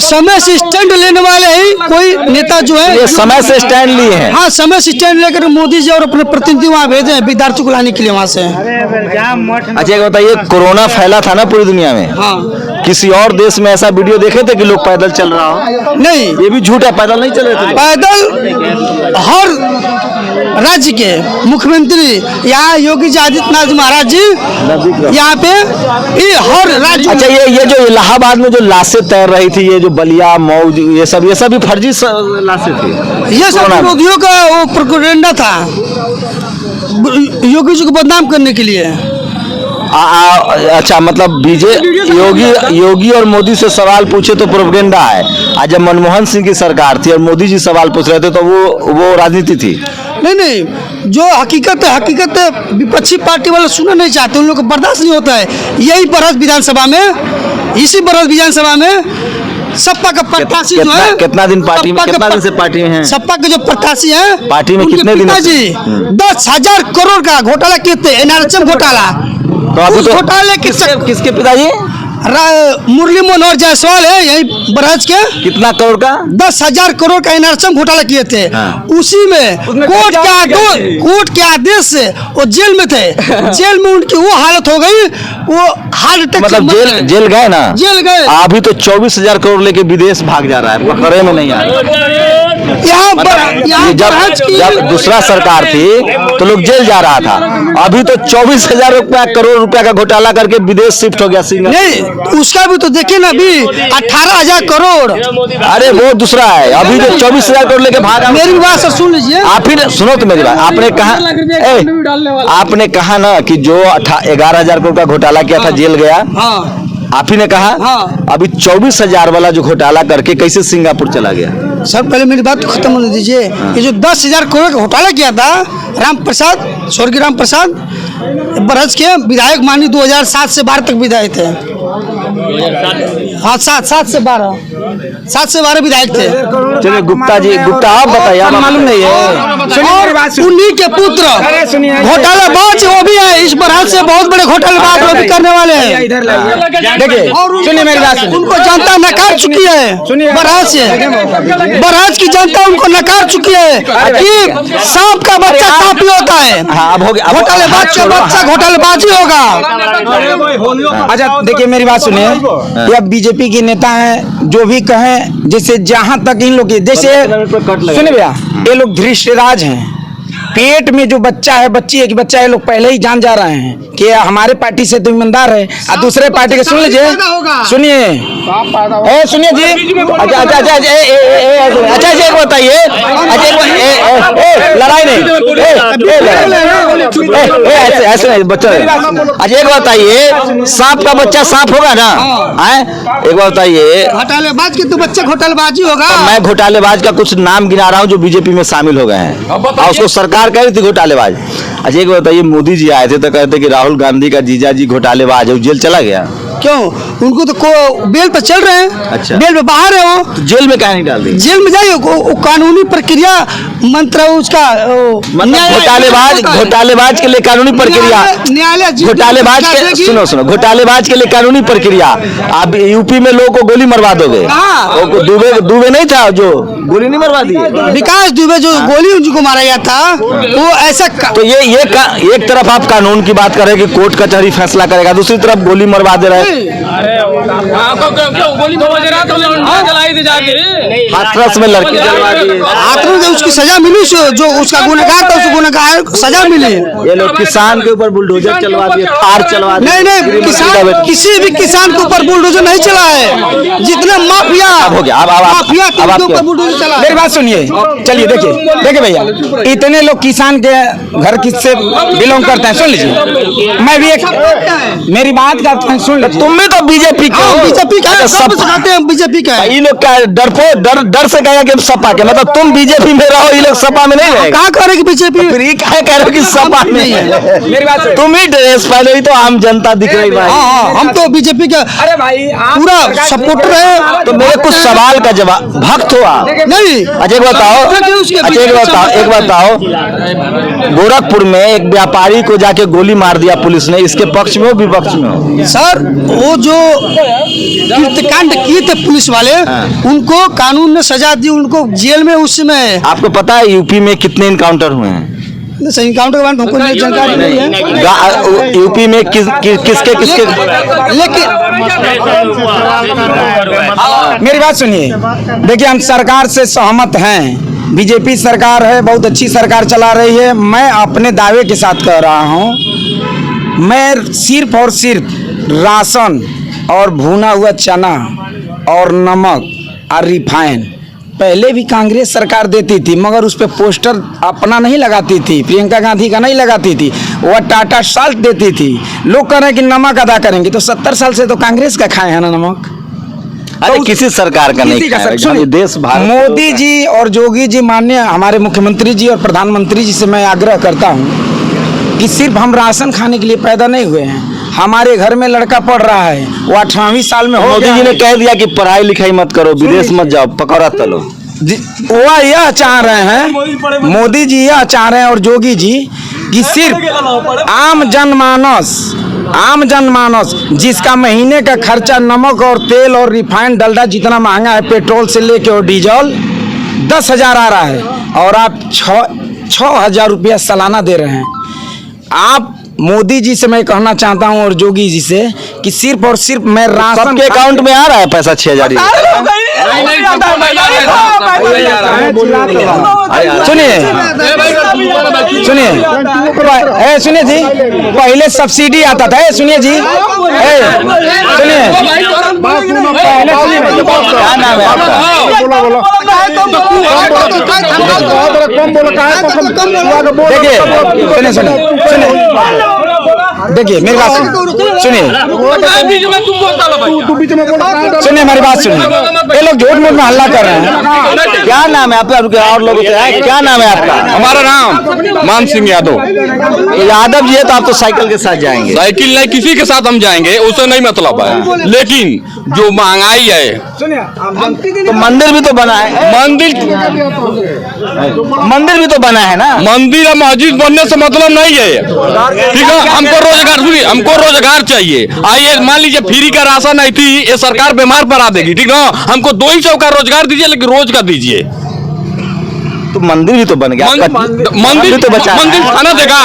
समय से स्टैंड लेने वाले ही कोई नेता जो है, ये समय से स्टैंड लिए हैं। हाँ, समय से स्टैंड लेकर मोदी जी और अपने प्रतिनिधि वहाँ भेजे हैं विद्यार्थियों को लाने के लिए वहाँ से। अच्छा एक बताइए, कोरोना फैला था ना पूरी दुनिया में। हाँ। किसी और देश में ऐसा वीडियो देखे थे कि लोग पैदल चल रहा हो? नहीं, ये भी झूठ है, पैदल नहीं चल रहे थे। पैदल हर राज्य के मुख्यमंत्री, यहाँ योगी जी आदित्यनाथ महाराज जी यहाँ पे, ये हर राज्य। अच्छा, ये जो इलाहाबाद में जो लाशें तैर रही थी, ये जो बलिया मऊ, ये सब भी फर्जी लाशें थी। ये सब विरोधियों का वो प्रोपेगेंडा था योगी जी को बदनाम करने के लिए। अच्छा, मतलब योगी और मोदी से सवाल पूछे तो प्रोपेगेंडा है। आज जब मनमोहन सिंह की सरकार थी और मोदी जी सवाल पूछ रहे थे तो वो राजनीति थी। नहीं, जो हकीकत है विपक्षी पार्टी वाले सुनना नहीं चाहते, उन लोग को बर्दाश्त नहीं होता है। यही बरहत विधानसभा में, इसी बरहत विधानसभा में सपा का प्रत्याशी जो है, कितना दिन से पार्टी में है? सपा के जो प्रत्याशी है पार्टी में कितने दिन जी 10,000 करोड़ का घोटाला किए थे, एनआरएचएम घोटाला। तो अभी तो घोटाले किसके पिताजी? मुरली मनोहर जायसवाल है यही बरहज के। कितना करोड़ का? 10,000 करोड़ का एनआरएचएम घोटाला किए थे। हाँ। उसी में कोर्ट के आदेश से वो जेल में थे। जेल में उनकी वो हालत हो गई, वो हार्ट अटैक। मतलब जेल गए ना? जेल गए। अभी तो 24,000 करोड़ लेके विदेश भाग जा रहा है, पकड़े में नहीं आ रहा। जब दूसरा सरकार थी तो लोग जेल जा रहा था, अभी तो 24,000 करोड़ रुपया का घोटाला करके विदेश शिफ्ट हो गया सिंगापुर। नहीं, उसका भी तो देखिए ना, अभी 18,000 करोड़। अरे वो दूसरा है, अभी जो 24,000 करोड़ लेके भागा। मेरी बात सर सुन लीजिए, आप ही सुनो तो मेरी बात। आपने कहा ना कि जो 11,000 करोड़ का घोटाला किया था जेल गया। हाँ, आप ही ने कहा। हाँ। अभी 24,000 वाला जो घोटाला करके कैसे सिंगापुर चला गया? सर पहले मेरी बात खत्म होने दीजिए। ये जो 10,000 करोड़ का घोटाला किया था स्वर्गीय राम प्रसाद बरहज के विधायक, माननीय 2007 से 12 तक विधायक थे। हाँ, 7 से 12 विधायक थे। चलिए गुप्ता आप बताइए, मालूम नहीं है। और उन्हीं के पुत्र घोटालाबाज वो भी है, इस बरहज से बहुत बड़े घोटालाबाज वो भी करने वाले हैं। देखिए, सुनिए मेरी बात, उनको जनता नकार चुकी है। बरहज की जनता उनको नकार चुकी है कि सांप का बच्चा सांप ही होता है। हाँ, अब हो गया। घोटालेबाज का बच्चा घोटालेबाज ही होगा। अच्छा देखिए मेरी बात सुनिए, ये बीजेपी के नेता हैं, जो भी कहें, जैसे जहां तक इन लोग की, जैसे सुनिए भैया, ये लोग धृष्टराज हैं। पेट में जो बच्चा है, बच्ची है कि बच्चा है, लोग पहले ही जान जा रहे हैं कि हमारे पार्टी से तो ईमानदार है और दूसरे पार्टी के। सुन लीजिए, सुनिए, सुनिए जी। अच्छा जी एक बताइए, लड़ाई नहीं, ऐसे नहीं बच्चा। अच्छा एक बताइए, सांप का बच्चा सांप होगा ना? एक बात बताइए, घोटालेबाज के तो बच्चा घोटालेबाजी होगा। मैं घोटालेबाज का कुछ नाम गिना रहा हूँ जो बीजेपी में शामिल हो गए हैं और उसको सरकार कह रही थी घोटालेबाज। अच्छा एक बताइए, मोदी जी आए थे तो कहते कि राहुल गांधी का जीजा जी घोटालेबाज है, वो जेल चला गया। क्यों? उनको तो बेल पर चल रहे हैं। अच्छा। बेल पे बाहर है वो, तो जेल में कहीं नहीं डाल दी? जेल में जाइए, वो कानूनी प्रक्रिया मंत्र उसका घोटालेबाज के लिए कानूनी प्रक्रिया, न्यायालय घोटालेबाज के सुनो घोटालेबाज के लिए कानूनी प्रक्रिया। आप यूपी में लोगों को गोली मरवा दोगे? दुबे नहीं था जो गोली नहीं मरवा दी? विकास दुबे जो गोली उनको मारा गया था वो ऐसा तो ये एक तरफ आप कानून की बात कर रहे हैं कि कोर्ट कचहरी फैसला करेगा, दूसरी तरफ गोली मरवा दे रहे हैं। हाथरस में लड़की जलवा दी, हाथरस में उसकी सजा मिली, जो उसका गुनहगार था उसको गुनहगार सजा मिली। ये लोग किसान के ऊपर बुलडोजर चलवा दिए, थार चलवा दिए। नहीं, किसान किसी भी किसान के ऊपर बुलडोजर नहीं चला है। जितने माफिया हो गया, माफिया के ऊपर बुलडोजर चला। मेरी बात सुनिए, चलिए देखिए भैया, इतने लोग किसान के घर किससे बिलोंग करते हैं? सुन लीजिए, मैं भी एक मेरी बात का सुन लीजिए। तुम भी तो बीजेपी के हो। बीजेपी का सब सिखाते हैं, बीजेपी का ये लोग क्या डर से कहेगा कि सपा के, मतलब तुम बीजेपी में रहो, ये लोग सपा में नहीं रहेगा। कहा कह रहे कि बीजेपी फिर ये कह रहे हो कि सपा में है? मेरी बात तुम ही ड्रेस पहले ही तो आम जनता दिख रही भाई। हाँ, हम तो बीजेपी का अरे भाई पूरा सपोर्टर है। तो मेरे कुछ सवाल का जवाब, भक्त हो आप? नहीं। अच्छा एक बताओ, गोरखपुर में एक व्यापारी को जाके गोली मार दिया पुलिस ने, इसके पक्ष में हो विपक्ष में हो? सर वो जो कृत्यकांड किए थे पुलिस वाले, उनको कानून ने सजा दी, उनको जेल में उस समय। आपको पता है यूपी में कितने इनकाउंटर हुए हैं? इनकाउंटर के बारे में हमको जानकारी नहीं है। यूपी में किसके लेकिन मेरी बात सुनिए, देखिए हम सरकार से सहमत हैं, बीजेपी सरकार है, बहुत अच्छी सरकार चला रही है। मैं अपने दावे के साथ कह रहा हूँ, मैं सिर्फ और सिर्फ राशन और भुना हुआ चना और नमक और रिफाइन पहले भी कांग्रेस सरकार देती थी, मगर उस पर पोस्टर अपना नहीं लगाती थी, प्रियंका गांधी का नहीं लगाती थी, वह टाटा साल्ट देती थी। लोग कह रहे हैं कि नमक अदा करेंगे, तो 70 साल से तो कांग्रेस का खाए हैं ना नमक। अरे तो किसी सरकार का नहीं खाया, देश भारत। मोदी जी और योगी जी, माननीय हमारे मुख्यमंत्री जी और प्रधानमंत्री जी से मैं आग्रह करता हूँ कि सिर्फ हम राशन खाने के लिए पैदा नहीं हुए हैं, हमारे घर में लड़का पढ़ रहा है, वो 18वीं साल में हो गया। मोदी जी ने कह दिया कि पढ़ाई लिखाई मत करो, विदेश मत जाओ, पकौड़ा तलो। वह यह चाह रहे हैं, मोदी जी यह चाह रहे हैं और योगी जी कि सिर्फ आम जनमानस जिसका महीने का खर्चा नमक और तेल और रिफाइंड डलडा जितना महंगा है, पेट्रोल से लेके और डीजल 10,000 आ रहा है, और आप 6,000 रुपया सालाना दे रहे हैं। आप मोदी जी से मैं कहना चाहता हूं और योगी जी से कि सिर्फ और सिर्फ मैं राशन सबके अकाउंट में आ रहा है पैसा 6,000। सुनिए जी, पहले सब्सिडी आता था। सुनिए जी, सुनिए, क्या नाम है देखिए, सुनिए देखिए मेरी बात सुनिए, हमारी बात सुनिए। ये लोग झूठ मूठ में हल्ला कर रहे हैं। क्या नाम है आपका? और लोगों से क्या नाम है आपका? हमारा नाम मान सिंह यादव। तो यादव जी है तो आप तो साइकिल के साथ जाएंगे? साइकिल नहीं, किसी के साथ हम जाएंगे, उससे नहीं मतलब है। लेकिन जो महंगाई है, तो मंदिर भी तो बना है, मंदिर भी तो बना है ना। मंदिर और मस्जिद बनने से मतलब नहीं है, ठीक है। हमको रोजगार, सुनिए, हमको रोजगार चाहिए। आइए मान लीजिए फ्री का राशन आई थी, ये सरकार बीमार पड़ा देगी, ठीक है। हमको 200 का रोजगार दीजिए, लेकिन रोज का दीजिए। तो मंदिर भी तो बन गया, मंदिर तो बचा है। मंदिर खाना देगा,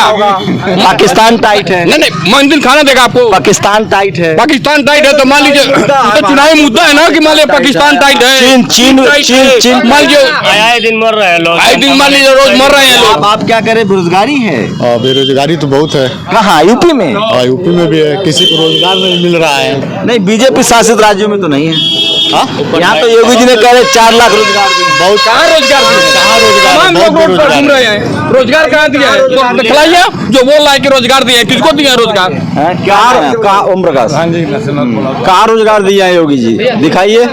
पाकिस्तान टाइट है। नहीं मंदिर खाना देगा आपको। पाकिस्तान टाइट है। पाकिस्तान टाइट है तो मान लीजिए तो चुनावी मुद्दा है ना कि मान लीजिए पाकिस्तान टाइट है, चीन मान लीजिए आए दिन मर रहे हैं लोग, आए दिन मान लीजिए रोज मर रहे हैं लोग। आप क्या करें, बेरोजगारी है। बेरोजगारी तो बहुत है। कहाँ, यूपी में? यूपी में भी है, किसी को रोजगार नहीं मिल रहा है। नहीं, बीजेपी शासित राज्यों में तो नहीं है। यहाँ तो योगी जी ने कह रहे 4 लाख रोजगार दिए। बहुत कहाँ रोजगार तमाम लोग रोड पर घूम रहे हैं, रोजगार कहाँ दिया है? तो दिखलाइए जो बोल रहा है कि रोजगार दिया है, किसको दिया है रोजगार? क्या ओम प्रकाश, कहाँ रोजगार दिया है योगी जी, दिखाइए।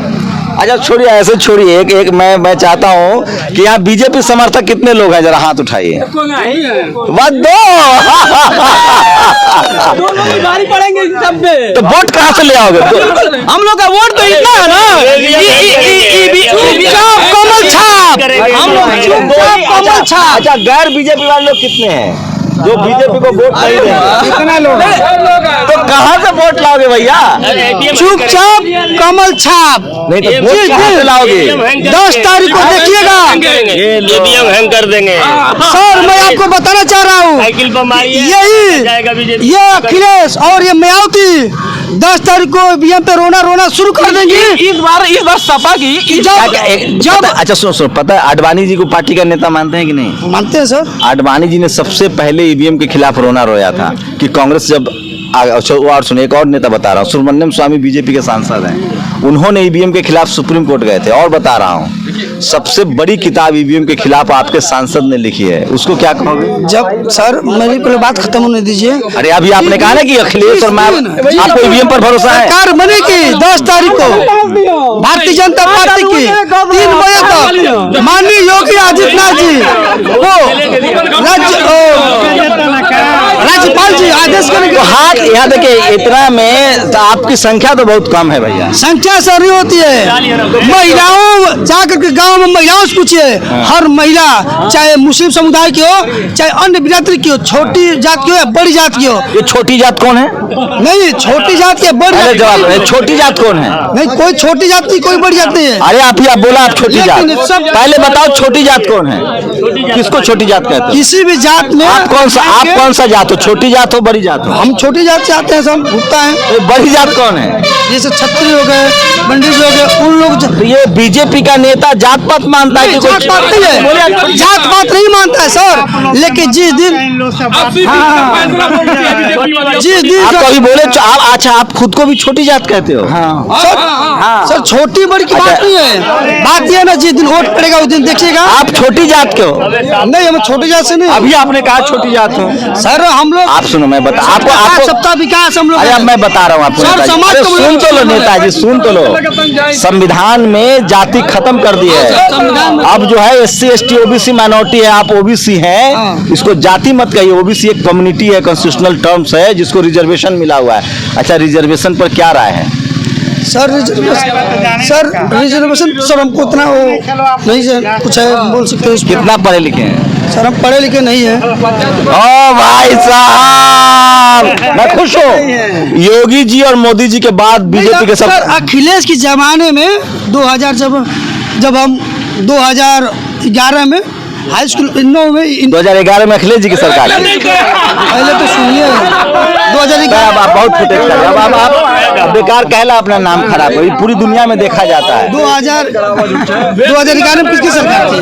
अच्छा छोड़िए, ऐसे छोड़िए, एक मैं चाहता हूँ कि यहाँ बीजेपी समर्थक कितने लोग हैं, जरा हाथ उठाइए। बस दो भारी पड़ेंगे सब पे। तो वोट कहाँ से ले आओगे? हम लोग का वोट तो इतना है ना, कमल छाप, हम लोग कमल छाप। अच्छा, गैर बीजेपी वाले लोग कितने हैं जो बीजेपी को वोट नहीं देंगे? कितना लोग तो कहाँ से वोट लाओगे भैया? चुपचाप कमल छाप। नहीं तो वोट कहाँ से लाओगे? 10 तारीख को देखिएगा। ईवीएम हैंग कर देंगे। सर मैं आपको बताना चाह रहा हूँ, साइकिल पर मारिए, यही ये अखिलेश और ये मायावती 10 तारीख को ईवीएम पे रोना शुरू कर देंगी। इस बार सपा की जब अच्छा सुनो, पता है आडवाणी जी को पार्टी का नेता मानते हैं कि नहीं? मानते हैं सर। आडवाणी जी ने सबसे पहले ईवीएम के खिलाफ रोना रोया था कि कांग्रेस जब और सुनिए, एक और नेता बता रहा हूँ, सुब्रमण्यम स्वामी बीजेपी के सांसद हैं, उन्होंने ईवीएम के खिलाफ सुप्रीम कोर्ट गए थे। और बता रहा हूँ, सबसे बड़ी किताब ईवीएम के खिलाफ आपके सांसद ने लिखी है, उसको क्या कहोगे? जब सर मेरी पहले बात खत्म होने दीजिए। अरे अभी आपने कहा ना कि अखिलेश और मैं, आपको ईवीएम पर भरोसा है? सरकार बनेगी 10 तारीख को भारतीय जनता पार्टी की 3 बजे तक माननीय योगी आदित्यनाथ जी को राज्यपाल जी आदेश करेंगे। हाथ यहाँ देखिए, इतना में तो आपकी संख्या तो बहुत कम है भैया। संख्या सर नहीं होती है, महिलाओं जाकर के गांव में महिलाओं से पूछिए, हर महिला चाहे मुस्लिम समुदाय की हो चाहे अन्य बिरादरी की हो, छोटी जात की हो या बड़ी जात की हो। ये छोटी जात कौन है? नहीं, छोटी जात की बड़ी जात। जवाब है, छोटी जात कौन है? नहीं, कोई छोटी जात की कोई बड़ी जात नहीं है। अरे आप बोला आप छोटी जात, पहले बताओ छोटी जात कौन है? किसको छोटी जात कहते हो? किसी भी जात में आप कौन सा जात हो? छोटी जात हो, बड़ी जात हो? हम छोटी जात से आते हैं, सब भुगता है। तो बड़ी जात कौन है? जैसे छत्री हो गए, बंडी हो गए, उन लोग तो ये बीजेपी का नेता जात पात मानता है कि जात पात नहीं है, जात पात नहीं मानता है सर। लेकिन जिस दिन आप कभी बोले अच्छा आप खुद को भी छोटी जात कहते हो? सर छोटी बड़ी की बात नहीं है, बात ये है ना, जिस दिन वोट पड़ेगा उस दिन देखिएगा। आप छोटी जात के हो? नहीं, हम छोटी जात से नहीं। अभी आपने कहा छोटी जात हो। सर हम लोग, आप सुनो, मैं बता आपको सबका विकास हम लोग। अरे अब मैं बता रहा हूँ आपको, सुन तो लो नेताजी, सुन तो लो। संविधान में जाति खत्म कर दी है, अब जो है SC ST OBC माइनॉरिटी है, आप OBC हैं, इसको जाति मत कहिए। OBC एक कम्युनिटी है, कॉन्स्टिट्यूशनल टर्म्स है, जिसको रिजर्वेशन मिला हुआ है। अच्छा, रिजर्वेशन पर क्या राय है? सर रिजर्वेशन सर हमको उतना वो नहीं सर, कुछ है बोल सकते हो? कितना पढ़े लिखे हैं? सर हम पढ़े लिखे नहीं है। ओ भाई साहब, मैं खुश हूँ। योगी जी और मोदी जी के बाद बीजेपी के सब। अखिलेश के जमाने में 2000 जब हम 2011 में हाई स्कूल 2011 में अखिलेश जी की सरकार है। पहले तो सुनिए, 2011 आप बहुत फुटेज कर, अब आप बेकार कहला, अपना नाम खराब है, पूरी दुनिया में देखा जाता है। 2011 में किसकी सरकार थी?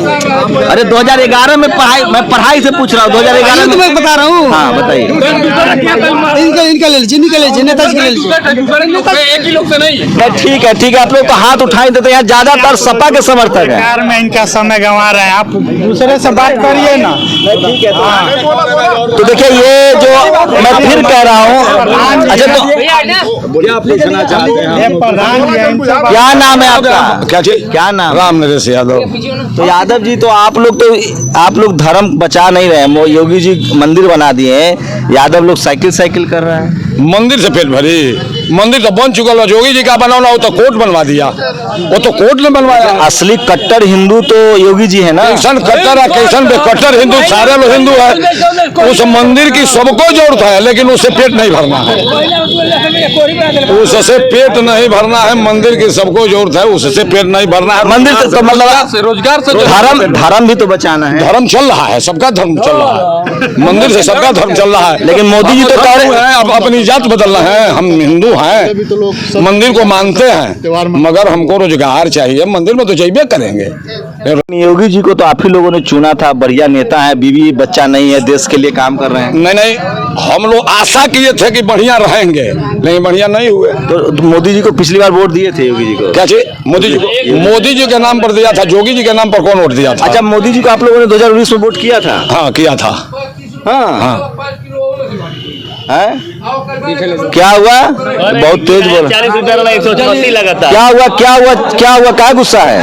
अरे 2011 में मैं पढ़ाई से पूछ रहा हूँ। 2011 में मैं बता रहा हूँ। हाँ बताइए। इनका ले लीजिए, नेताजी का ले लीजिए। एक ही लोग से नहीं। ठीक है, आप लोग तो हाथ उठाई देते हैं। यहाँ ज्यादातर सपा के समर्थक है। सरकार में इनका समय गंवा रहे हैं, आप दूसरे से बात करिए ना। ठीक है, तो देखिए ये जो मैं फिर कह रहा हूँ। अच्छा तो क्या नाम है आपका? क्या नाम? राम नरेश यादव। तो यादव जी, तो आप लोग धर्म बचा नहीं रहे। योगी जी मंदिर बना दिए हैं, यादव लोग साइकिल कर रहे हैं। मंदिर से पेट भरी, मंदिर तो बन चुका है, योगी जी का बनाना हो तो कोर्ट बनवा दिया, वो तो कोर्ट ने बनवाया। असली कट्टर हिंदू तो योगी जी है ना। कैसन कट्टर है, कैसन बेकट्टर हिंदू, सारे लोग हिंदू है। उस मंदिर की सबको जरूरत है, लेकिन उससे पेट नहीं भरना है, उससे पेट नहीं भरना है। मंदिर की सबको जरूरत है, उससे पेट नहीं भरना है। मंदिर तो मतलब रोजगार से धर्म भी तो बचाना है। धर्म चल रहा है, सबका धर्म चल रहा है, मंदिर से सबका धर्म चल रहा है। लेकिन मोदी जी तो कह रहे हैं अब अपनी जात बदलना है, हम हिंदू हैं, मंदिर को मानते हैं, मगर हमको रोजगार चाहिए, मंदिर में तो जाइए करेंगे। योगी जी को तो आप ही लोगों ने चुना था, बढ़िया नेता है, बीवी बच्चा नहीं है, देश के लिए काम कर रहे हैं। नहीं, हम लोग आशा किए थे कि बढ़िया रहेंगे, लेकिन बढ़िया नहीं हुए। तो मोदी जी को पिछली बार वोट दिए थे योगी जी को? क्या चीज? मोदी जी को मोदी जी के नाम पर दिया था, योगी जी के नाम पर कौन वोट दिया था? अच्छा, मोदी जी को आप लोगों ने 2019 में वोट किया था? हाँ, किया था। हाँ। क्या हुआ? बहुत तेज बोल। 40 रुपया वाला 180 लगा था। क्या हुआ? क्या हुआ? क्या हुआ? क्या गुस्सा है?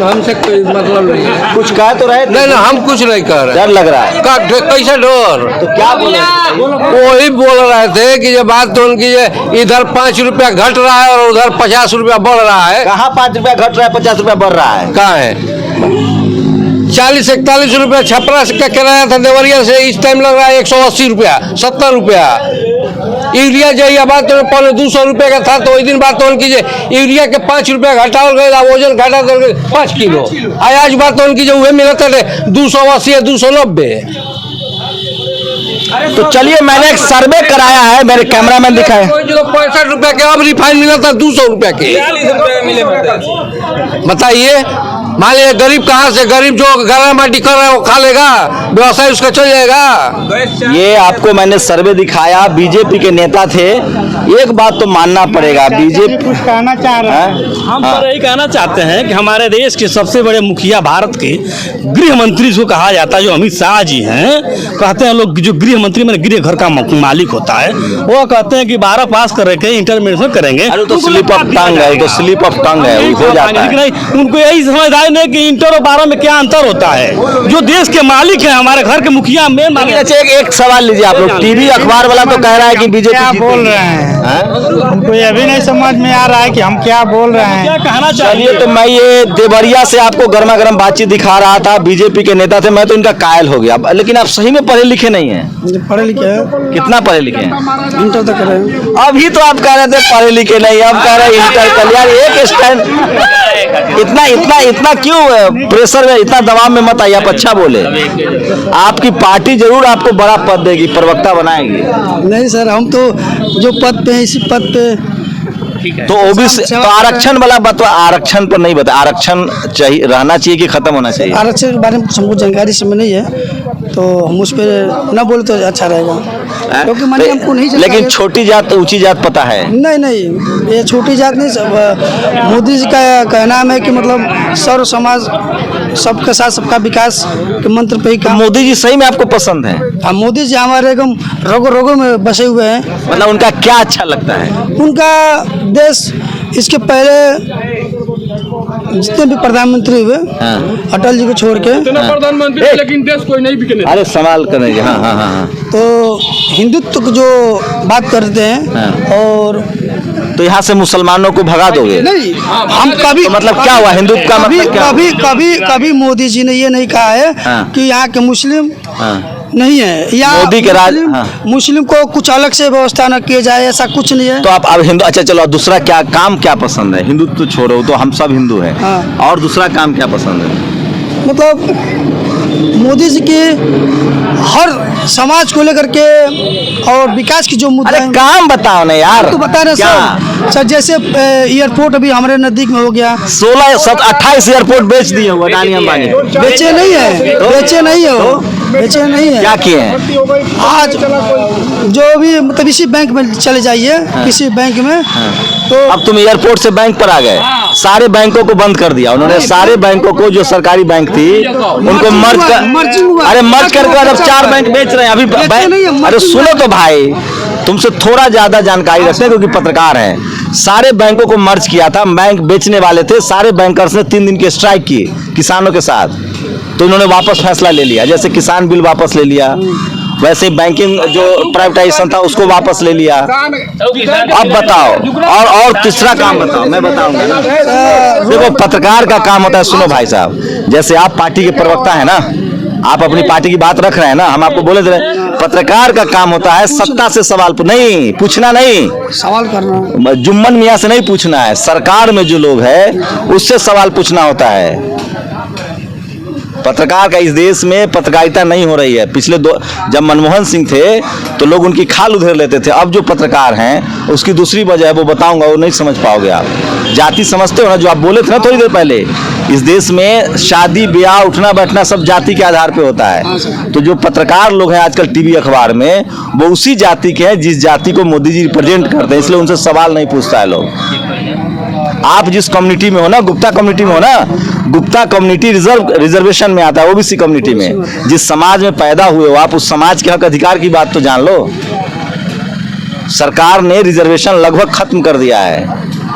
हमसे कोई मतलब नहीं है। कुछ कह तो रहे थे? नहीं, हम कुछ नहीं कर रहे। डर लग रहा है? कैसे डर? तो क्या बोल रहे थे? वही बोल रहे थे कि ये बात तो उनकी, ये इधर 5 रुपया घट रहा है और उधर 50 रुपया बढ़ रहा है। कहाँ 5 रुपया घट रहा है, 50 रुपया बढ़ रहा है? कहाँ है? 40-41 रुपया छपरा का किराया था देवरिया से, इस टाइम लग रहा है 180 रुपया, 70 रुपया। यूरिया जो ये बात तो पहले 200 रुपये का था, तो वही दिन बात तो उनकी यूरिया के 5 रुपया घटाओ गए, वजन घटा दो 5 किलो। आज बात तो उनकी जो हुए मिला था 280 या 290। तो चलिए, मैंने एक सर्वे कराया है, मेरे कैमरामैन दिखाए। 65 रुपया के अब रिफाइन मिला था 200 रुपया के। बताइए, मान लीजिए गरीब कहाँ से, गरीब जो गला माटी कर रहा है वो खा लेगा, व्यवसाय उसका चल जाएगा। ये आपको मैंने सर्वे दिखाया, बीजेपी के नेता थे। एक बात तो मानना पड़ेगा, बीजेपी कुछ कहना चाह रहे हैं। हम तो यही कहना चाहते हैं कि हमारे देश के सबसे बड़े मुखिया, भारत के गृह मंत्री जो कहा जाता है, जो अमित शाह जी हैं, कहते हैं लोग जो गृह मंत्री मैंने गृह घर का मालिक होता है, वो कहते हैं कि 12 पास करके इंटरमीडिएट करेंगे। तो स्लिप ऑफ टंग है, तो स्लिप ऑफ टंग है, हो जाता है। उनको यही समझदारी नहीं कि इंटर और 12 में क्या अंतर होता है। जो देश के मालिक है, हमारे घर के मुखिया मेन मालिक। अच्छा, एक सवाल लीजिए आप लोग, टीवी अखबार वाला तो कह रहा है कि बीजेपी क्या बोल रहे हैं, हमको ये भी नहीं समझ में आ रहा है कि हम क्या बोल रहे हैं, क्या कहना चलिए। चाहिए। तो मैं ये देवरिया से आपको गर्मा गर्म बातचीत दिखा रहा था, बीजेपी के नेता थे, मैं तो इनका कायल हो गया। लेकिन आप सही में पढ़े लिखे नहीं हैं? पढ़े लिखे हैं, कितना पढ़े लिखे हैं? इंटर तक करे हैं। अभी तो आप कह रहे थे पढ़े लिखे नहीं, अब कह रहे इंटर कर। यार एक स्टैंड, इतना क्यों प्रेशर में, इतना दबाव में मत आइए। आप अच्छा बोले, आपकी पार्टी जरूर आपको बड़ा पद देगी, प्रवक्ता बनाएगी। नहीं सर, हम तो जो पद पे हैं इसी पद पे। तो ओबीसी तो आरक्षण वाला बता, आरक्षण पर नहीं बता, आरक्षण चाहिए, रहना चाहिए कि खत्म होना चाहिए? आरक्षण के बारे में हमको जानकारी समय नहीं है, तो हम उस पर न बोले तो अच्छा रहेगा, क्योंकि मैंने हमको नहीं जानकारी। लेकिन छोटी जात ऊंची जात पता है? नहीं, ये छोटी जात नहीं। सब मोदी जी का कहना है कि मतलब सर्व समाज, सबके साथ सबका विकास के मंत्र पे ही काम। मोदी जी सही में आपको पसंद है? हाँ, मोदी जी हमारे एकदम रोगों में बसे हुए हैं। मतलब उनका क्या अच्छा लगता है? उनका देश, इसके पहले जितने भी प्रधानमंत्री हुए, अटल जी को छोड़ के, प्रधानमंत्री, लेकिन देश कोई नहीं बिकने। अरे सवाल करने, हाँ। तो हिंदुत्व की जो बात करते हैं, और तो यहाँ से मुसलमानों को भगा दोगे? नहीं, हम कभी, तो मतलब क्या हुआ हिंदुत्व का मतलब क्या? कभी मोदी जी ने ये नहीं कहा है कि यहाँ के मुस्लिम नहीं है, या मोदी के राज, मुस्लिम को कुछ अलग से व्यवस्था न किया जाए, ऐसा कुछ नहीं है। तो आप अब हिंदू, अच्छा चलो, दूसरा क्या काम क्या पसंद है? हिंदुत्व तो छोड़ो, तो हम सब हिंदू हैं। और दूसरा काम क्या पसंद है? मतलब मोदी जी के हर समाज को लेकर के और विकास की जो मुद्दा है, काम बताओ ना यार। तो बता रहे सर, जैसे एयरपोर्ट अभी हमारे नजदीक में हो गया, 28 एयरपोर्ट बेच दिए हो अडानी अंबानी। बेचे नहीं है, बेचे नहीं है। क्या किए हैं? आज जो भी मतलब इसी बैंक में चले जाइए, किसी बैंक में, तो अब तुम एयरपोर्ट से बैंक पर आ गए। सारे बैंकों को बंद कर दिया उन्होंने, सारे बैंकों को, जो सरकारी बैंक थी उनको मर्ज करके अब 4 बैंक बेच रहे हैं अभी। अरे सुनो तो भाई, तुमसे थोड़ा ज्यादा जानकारी रखते हैं क्योंकि पत्रकार हैं। सारे बैंकों को मर्ज किया था, बैंक बेचने वाले थे, सारे बैंकर्स ने 3 दिन के स्ट्राइक किए किसानों के साथ, तो इन्होंने वापस फैसला ले लिया। जैसे किसान बिल वापस ले लिया, वैसे बैंकिंग जो प्राइवेटाइजेशन था उसको वापस ले लिया। अब बताओ और तीसरा काम बताओ, मैं बताऊंगा ना। देखो पत्रकार का काम होता है, सुनो भाई साहब, जैसे आप पार्टी के प्रवक्ता है ना, आप अपनी पार्टी की बात रख रहे हैं ना, हम आपको बोले थे पत्रकार का काम होता है सत्ता से सवाल नहीं पूछना, नहीं सवाल करना, जुम्मन मियाँ से नहीं पूछना है, सरकार में जो लोग है उससे सवाल पूछना होता है। पत्रकार का इस देश में पत्रकारिता नहीं हो रही है। पिछले जब मनमोहन सिंह थे तो लोग उनकी खाल उधेड़ लेते थे। अब जो पत्रकार हैं उसकी दूसरी वजह है, वो बताऊंगा, वो नहीं समझ पाओगे आप। जाति समझते हो ना, जो आप बोले थे ना थोड़ी देर पहले, इस देश में शादी ब्याह उठना बैठना सब जाति के आधार पे होता है। तो जो पत्रकार लोग हैं आजकल टीवी अखबार में, वो उसी जाति के हैं जिस जाति को मोदी जी रिप्रेजेंट करते हैं, इसलिए उनसे सवाल नहीं पूछता है लोग। आप जिस कम्युनिटी में हो ना, गुप्ता कम्युनिटी में हो ना, गुप्ता कम्युनिटी रिजर्वेशन में आता है, ओबीसी कम्युनिटी में। जिस समाज में पैदा हुए हो आप, उस समाज के हक अधिकार की बात तो जान लो। सरकार ने रिजर्वेशन लगभग खत्म कर दिया है,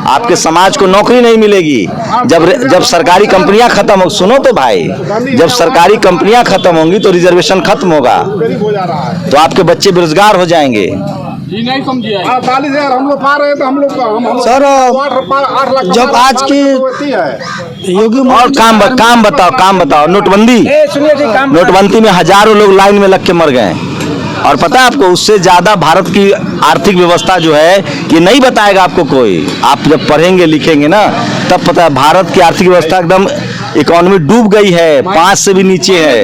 आपके समाज को नौकरी नहीं मिलेगी। जब सरकारी कंपनियां खत्म हो, सुनो तो भाई, जब सरकारी कंपनियां खत्म होंगी तो रिजर्वेशन खत्म होगा, तो आपके बच्चे बेरोजगार हो जाएंगे। नहीं समझिए, 40,000 हम लोग पा रहे हैं तो हम लोग सर जब आज की योगी और काम बताओ। नोटबंदी में हजारों लोग लाइन में लग के मर गए, और पता है आपको, उससे ज्यादा भारत की आर्थिक व्यवस्था जो है ये नहीं बताएगा आपको कोई। आप जब पढ़ेंगे लिखेंगे ना तब पता है भारत की आर्थिक व्यवस्था एकदम इकोनॉमी डूब गई है, 5 से भी नीचे है।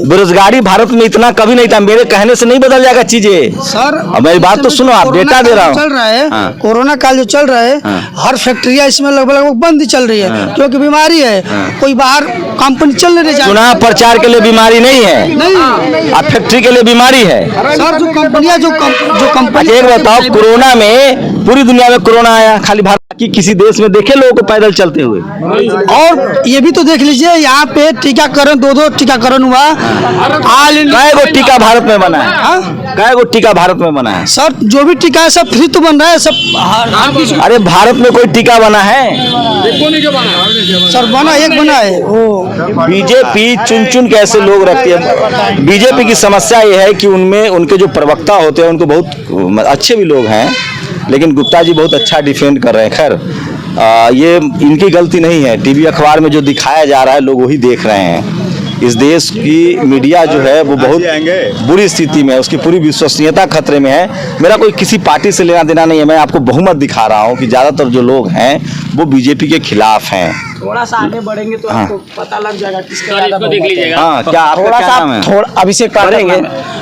बेरोजगारी भारत में इतना कभी नहीं था। मेरे कहने से नहीं बदल जाएगा चीजें सर। अब मेरी बात तो सुनो, आप डेटा दे रहा हूँ। चल रहा है कोरोना काल जो चल रहा है, हर फैक्ट्रियां इसमें लगभग बंद चल रही है क्योंकि बीमारी है। कोई बाहर कंपनी चल नहीं रही। चुनाव प्रचार के लिए बीमारी नहीं है, नहीं आप फैक्ट्री के लिए बीमारी है सर। जो कंपनियां जो कंपनी, एक बताओ, कोरोना में पूरी दुनिया में कोरोना आया, खाली भारत की किसी देश में देखे लोगों को पैदल चलते हुए? और ये भी तो देख लीजिए, यहाँ पे टीकाकरण 2 टीकाकरण हुआ। कै गो टीका भारत में बना है? कै गो टीका भारत में बना है? सर जो भी टीका है सब फ्री तो बन रहा है सब। अरे भारत में कोई टीका बना है? सर बना, एक बना है वो। बीजेपी चुन के ऐसे लोग रखती है। बीजेपी की समस्या ये है कि उनमें उनके जो प्रवक्ता होते हैं उनको बहुत अच्छे भी लोग हैं, लेकिन गुप्ता जी बहुत अच्छा डिफेंड कर रहे हैं। खैर ये इनकी गलती नहीं है, टीवी अखबार में जो दिखाया जा रहा है लोग वही देख रहे हैं। इस देश की मीडिया जो है वो बहुत बुरी स्थिति में है, उसकी पूरी विश्वसनीयता खतरे में है। मेरा कोई किसी पार्टी से लेना देना नहीं है, मैं आपको बहुमत दिखा रहा हूँ कि ज़्यादातर जो लोग हैं वो बीजेपी के खिलाफ हैं। थोड़ा सा आगे बढ़ेंगे तो आपको पता लग जाएगा किसका इसको देख लीजिएगा। हाँ, क्या आपका क्या नाम है? थोड़ा अभिषेक करेंगे,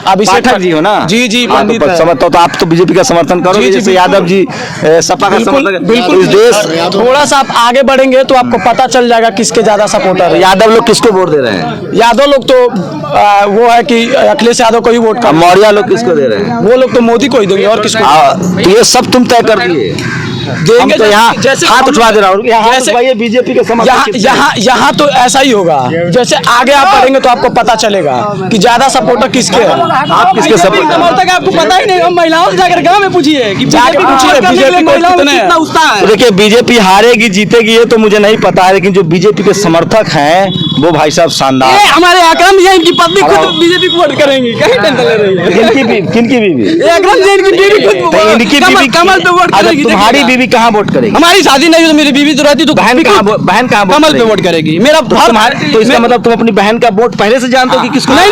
अभिषेक जी हो ना? जी पंडित समझता तो आप तो बीजेपी का समर्थन करोगे, जैसे यादव जी सपा का समर्थन। बिल्कुल। इस देश थोड़ा सा आप आगे बढ़ेंगे तो आपको पता चल जाएगा किसके ज्यादा सपोर्टर है। यादव लोग किसको वोट दे रहे हैं? यादव लोग तो वो है कि अखिलेश यादव को ही वोट कर। मौर्य लोग किसको दे रहे हैं? वो लोग तो मोदी को ही देंगे और किसको? तो ये सब तुम तय कर दिए देंगे। तो यहाँ हाथ उठवा दे रहा हूँ, जैसे बीजेपी के समर्थन। यहाँ तो ऐसा ही होगा, जैसे आगे आप बढ़ेंगे तो आपको पता चलेगा कि ज्यादा सपोर्टर किसके हैं। आप किसके सपोर्टर? आपको पता ही नहीं। हम महिलाओं से जाकर गाँव में पूछिए कि बीजेपी तो देखिए, बीजेपी हारेगी जीतेगी ये तो मुझे नहीं पता है, लेकिन जो बीजेपी के समर्थक हैं वो भाई साहब शानदार। हमारे अकरम जी इनकी पत्नी खुद बीजेपी को वोट करेंगी, कहीं टेंशन ले रही है। किनकी बीवी? अकरम जी इनकी बीवी खुद इनकी बीवी कमल पे वोट करेगी। तुम्हारी बीवी कहाँ वोट करेगी? हमारी शादी नहीं हुई तो मेरी बीवी तो रहती, तो बहन कहाँ कमल पे वोट करेगी। मेरा तो इसका मतलब तुम अपनी बहन का वोट पहले से जानते हो कि किसको? नहीं,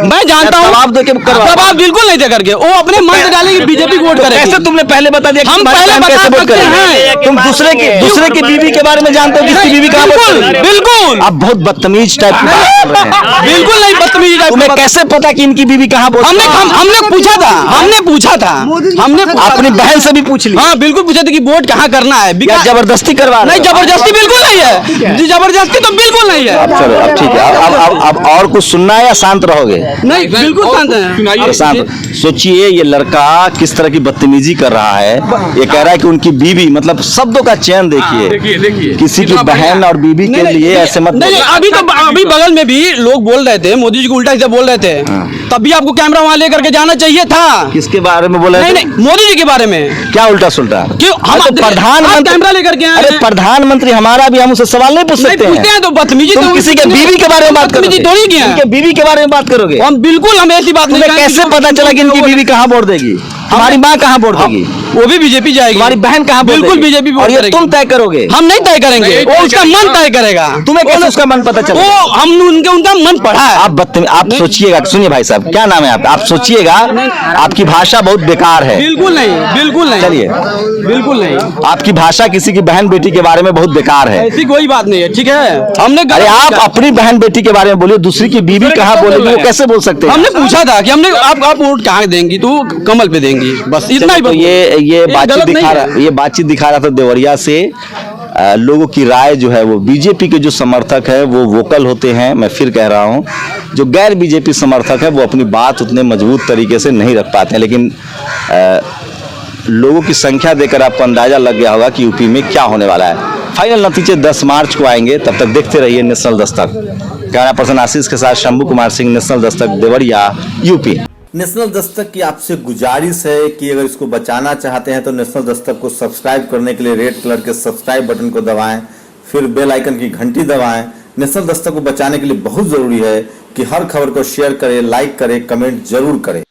मैं जानता हूँ। दबाव बिल्कुल नहीं दे करके वो अपने मन से डालेगी बीजेपी को वोट करेगी। कैसे तुमने पहले बता दिया? हम पहले बता सकते हैं। तुम दूसरे की बीवी के बारे में जानते हो किसकी बीवी कहाँ वोट करेगी? बिल्कुल। आप बहुत बदतमीज टाइप की बात कर रहे हैं। बिल्कुल नहीं बदतमीजी टाइप। तुम्हें कैसे पता कि इनकी बीवी कहाँ वोट? हमने पूछा था हमने अपनी बहन से भी पूछ लिया? हाँ बिल्कुल पूछा था कि वोट कहाँ करना है। जबरदस्ती करवा? नहीं, जबरदस्ती बिल्कुल नहीं है। जबरदस्ती तो बिल्कुल नहीं है। अब चलो, अब ठीक है। अब और कुछ सुनना है या शांत रहोगे? नहीं, बिल्कुल शांत है। शांत। सोचिए ये लड़का किस तरह की बदतमीजी कर रहा है। ये कह रहा है कि उनकी बीवी, मतलब शब्दों का चयन देखिए। किसी की बहन और बीवी के लिए ऐसे मत। नहीं, अभी बगल में भी लोग बोल रहे थे, मोदी जी को उल्टा सीधा बोल रहे थे, तभी आपको कैमरा वहाँ लेकर के जाना चाहिए था। किसके बारे में बोल रहे थे? नहीं, मोदी जी के बारे में। क्या उल्टा सुल्टा? क्यों हम तो प्रधानमंत्री कैमरा लेकर के आए अरे हैं। प्रधानमंत्री हमारा भी, हम उससे सवाल नहीं पूछ नहीं सकते पूछते हैं तो बदतमीजी तुम तो किसी के बीवी के बारे में बात करोगे, बदतमीजी थोड़ी किया है। इनके बीवी के बारे में बात करोगे। हम बिल्कुल हम ऐसी बात नहीं तुम्हें करेंगे कैसे जो- पता चला कि इनकी बीवी कहाँ वोट देगी? तुम्हारी माँ कहाँ वोट देगी? वो भी बीजेपी जाएगी। तुम्हारी बहन कहाँ वोट बिल्कुल देगी? बीजेपी और ये तुम तय करोगे? हम नहीं तय करेंगे, वो उसका मन तय करेगा। तुम्हें कैसे उसका मन पता चला? वो हम उनका मन पढ़ा है। आप सोचिएगा, सुनिए भाई साहब, क्या नाम है आप सोचिएगा, आपकी भाषा बहुत बेकार है। बिल्कुल नहीं, बिल्कुल नहीं, चलिए, बिल्कुल नहीं, आपकी भाषा किसी की बहन बेटी के बारे में बहुत बेकार है। ऐसी कोई बात नहीं है, ठीक है। हमने अरे आप अपनी बहन बेटी के बारे में बोलिए, दूसरी की बीवी कहाँ बोलेगी, वो कैसे बोल सकते हैं? हमने पूछा था कि हमने आप वोट कहाँ देंगी, तो कमल पे देंगी, बस इतना ही। तो ये बातचीत दिखा रहा था देवरिया से। लोगों की राय जो है वो बीजेपी के जो समर्थक है वो वोकल होते हैं। मैं फिर कह रहा हूँ, जो गैर बीजेपी समर्थक है वो अपनी बात उतने मजबूत तरीके से नहीं रख पाते हैं। लेकिन लोगों की संख्या देकर आपको अंदाजा लग गया होगा कि यूपी में क्या होने वाला है। फाइनल नतीजे 10 मार्च को आएंगे, तब तक देखते रहिए नेशनल दस्तक। कैमरा पर्सन आशीष के साथ Shambhu Kumar Singh, national Dastak, Deoria, UP. National Dastak की आपसे गुजारिश है कि अगर इसको बचाना चाहते हैं तो नेशनल दस्तक को सब्सक्राइब करने के लिए रेड कलर के सब्सक्राइब बटन को दबाएं, फिर बेल आइकन की घंटी दबाएं। नेशनल दस्तक को बचाने के लिए बहुत ज़रूरी है कि हर खबर को शेयर करें, लाइक करें, कमेंट जरूर करें।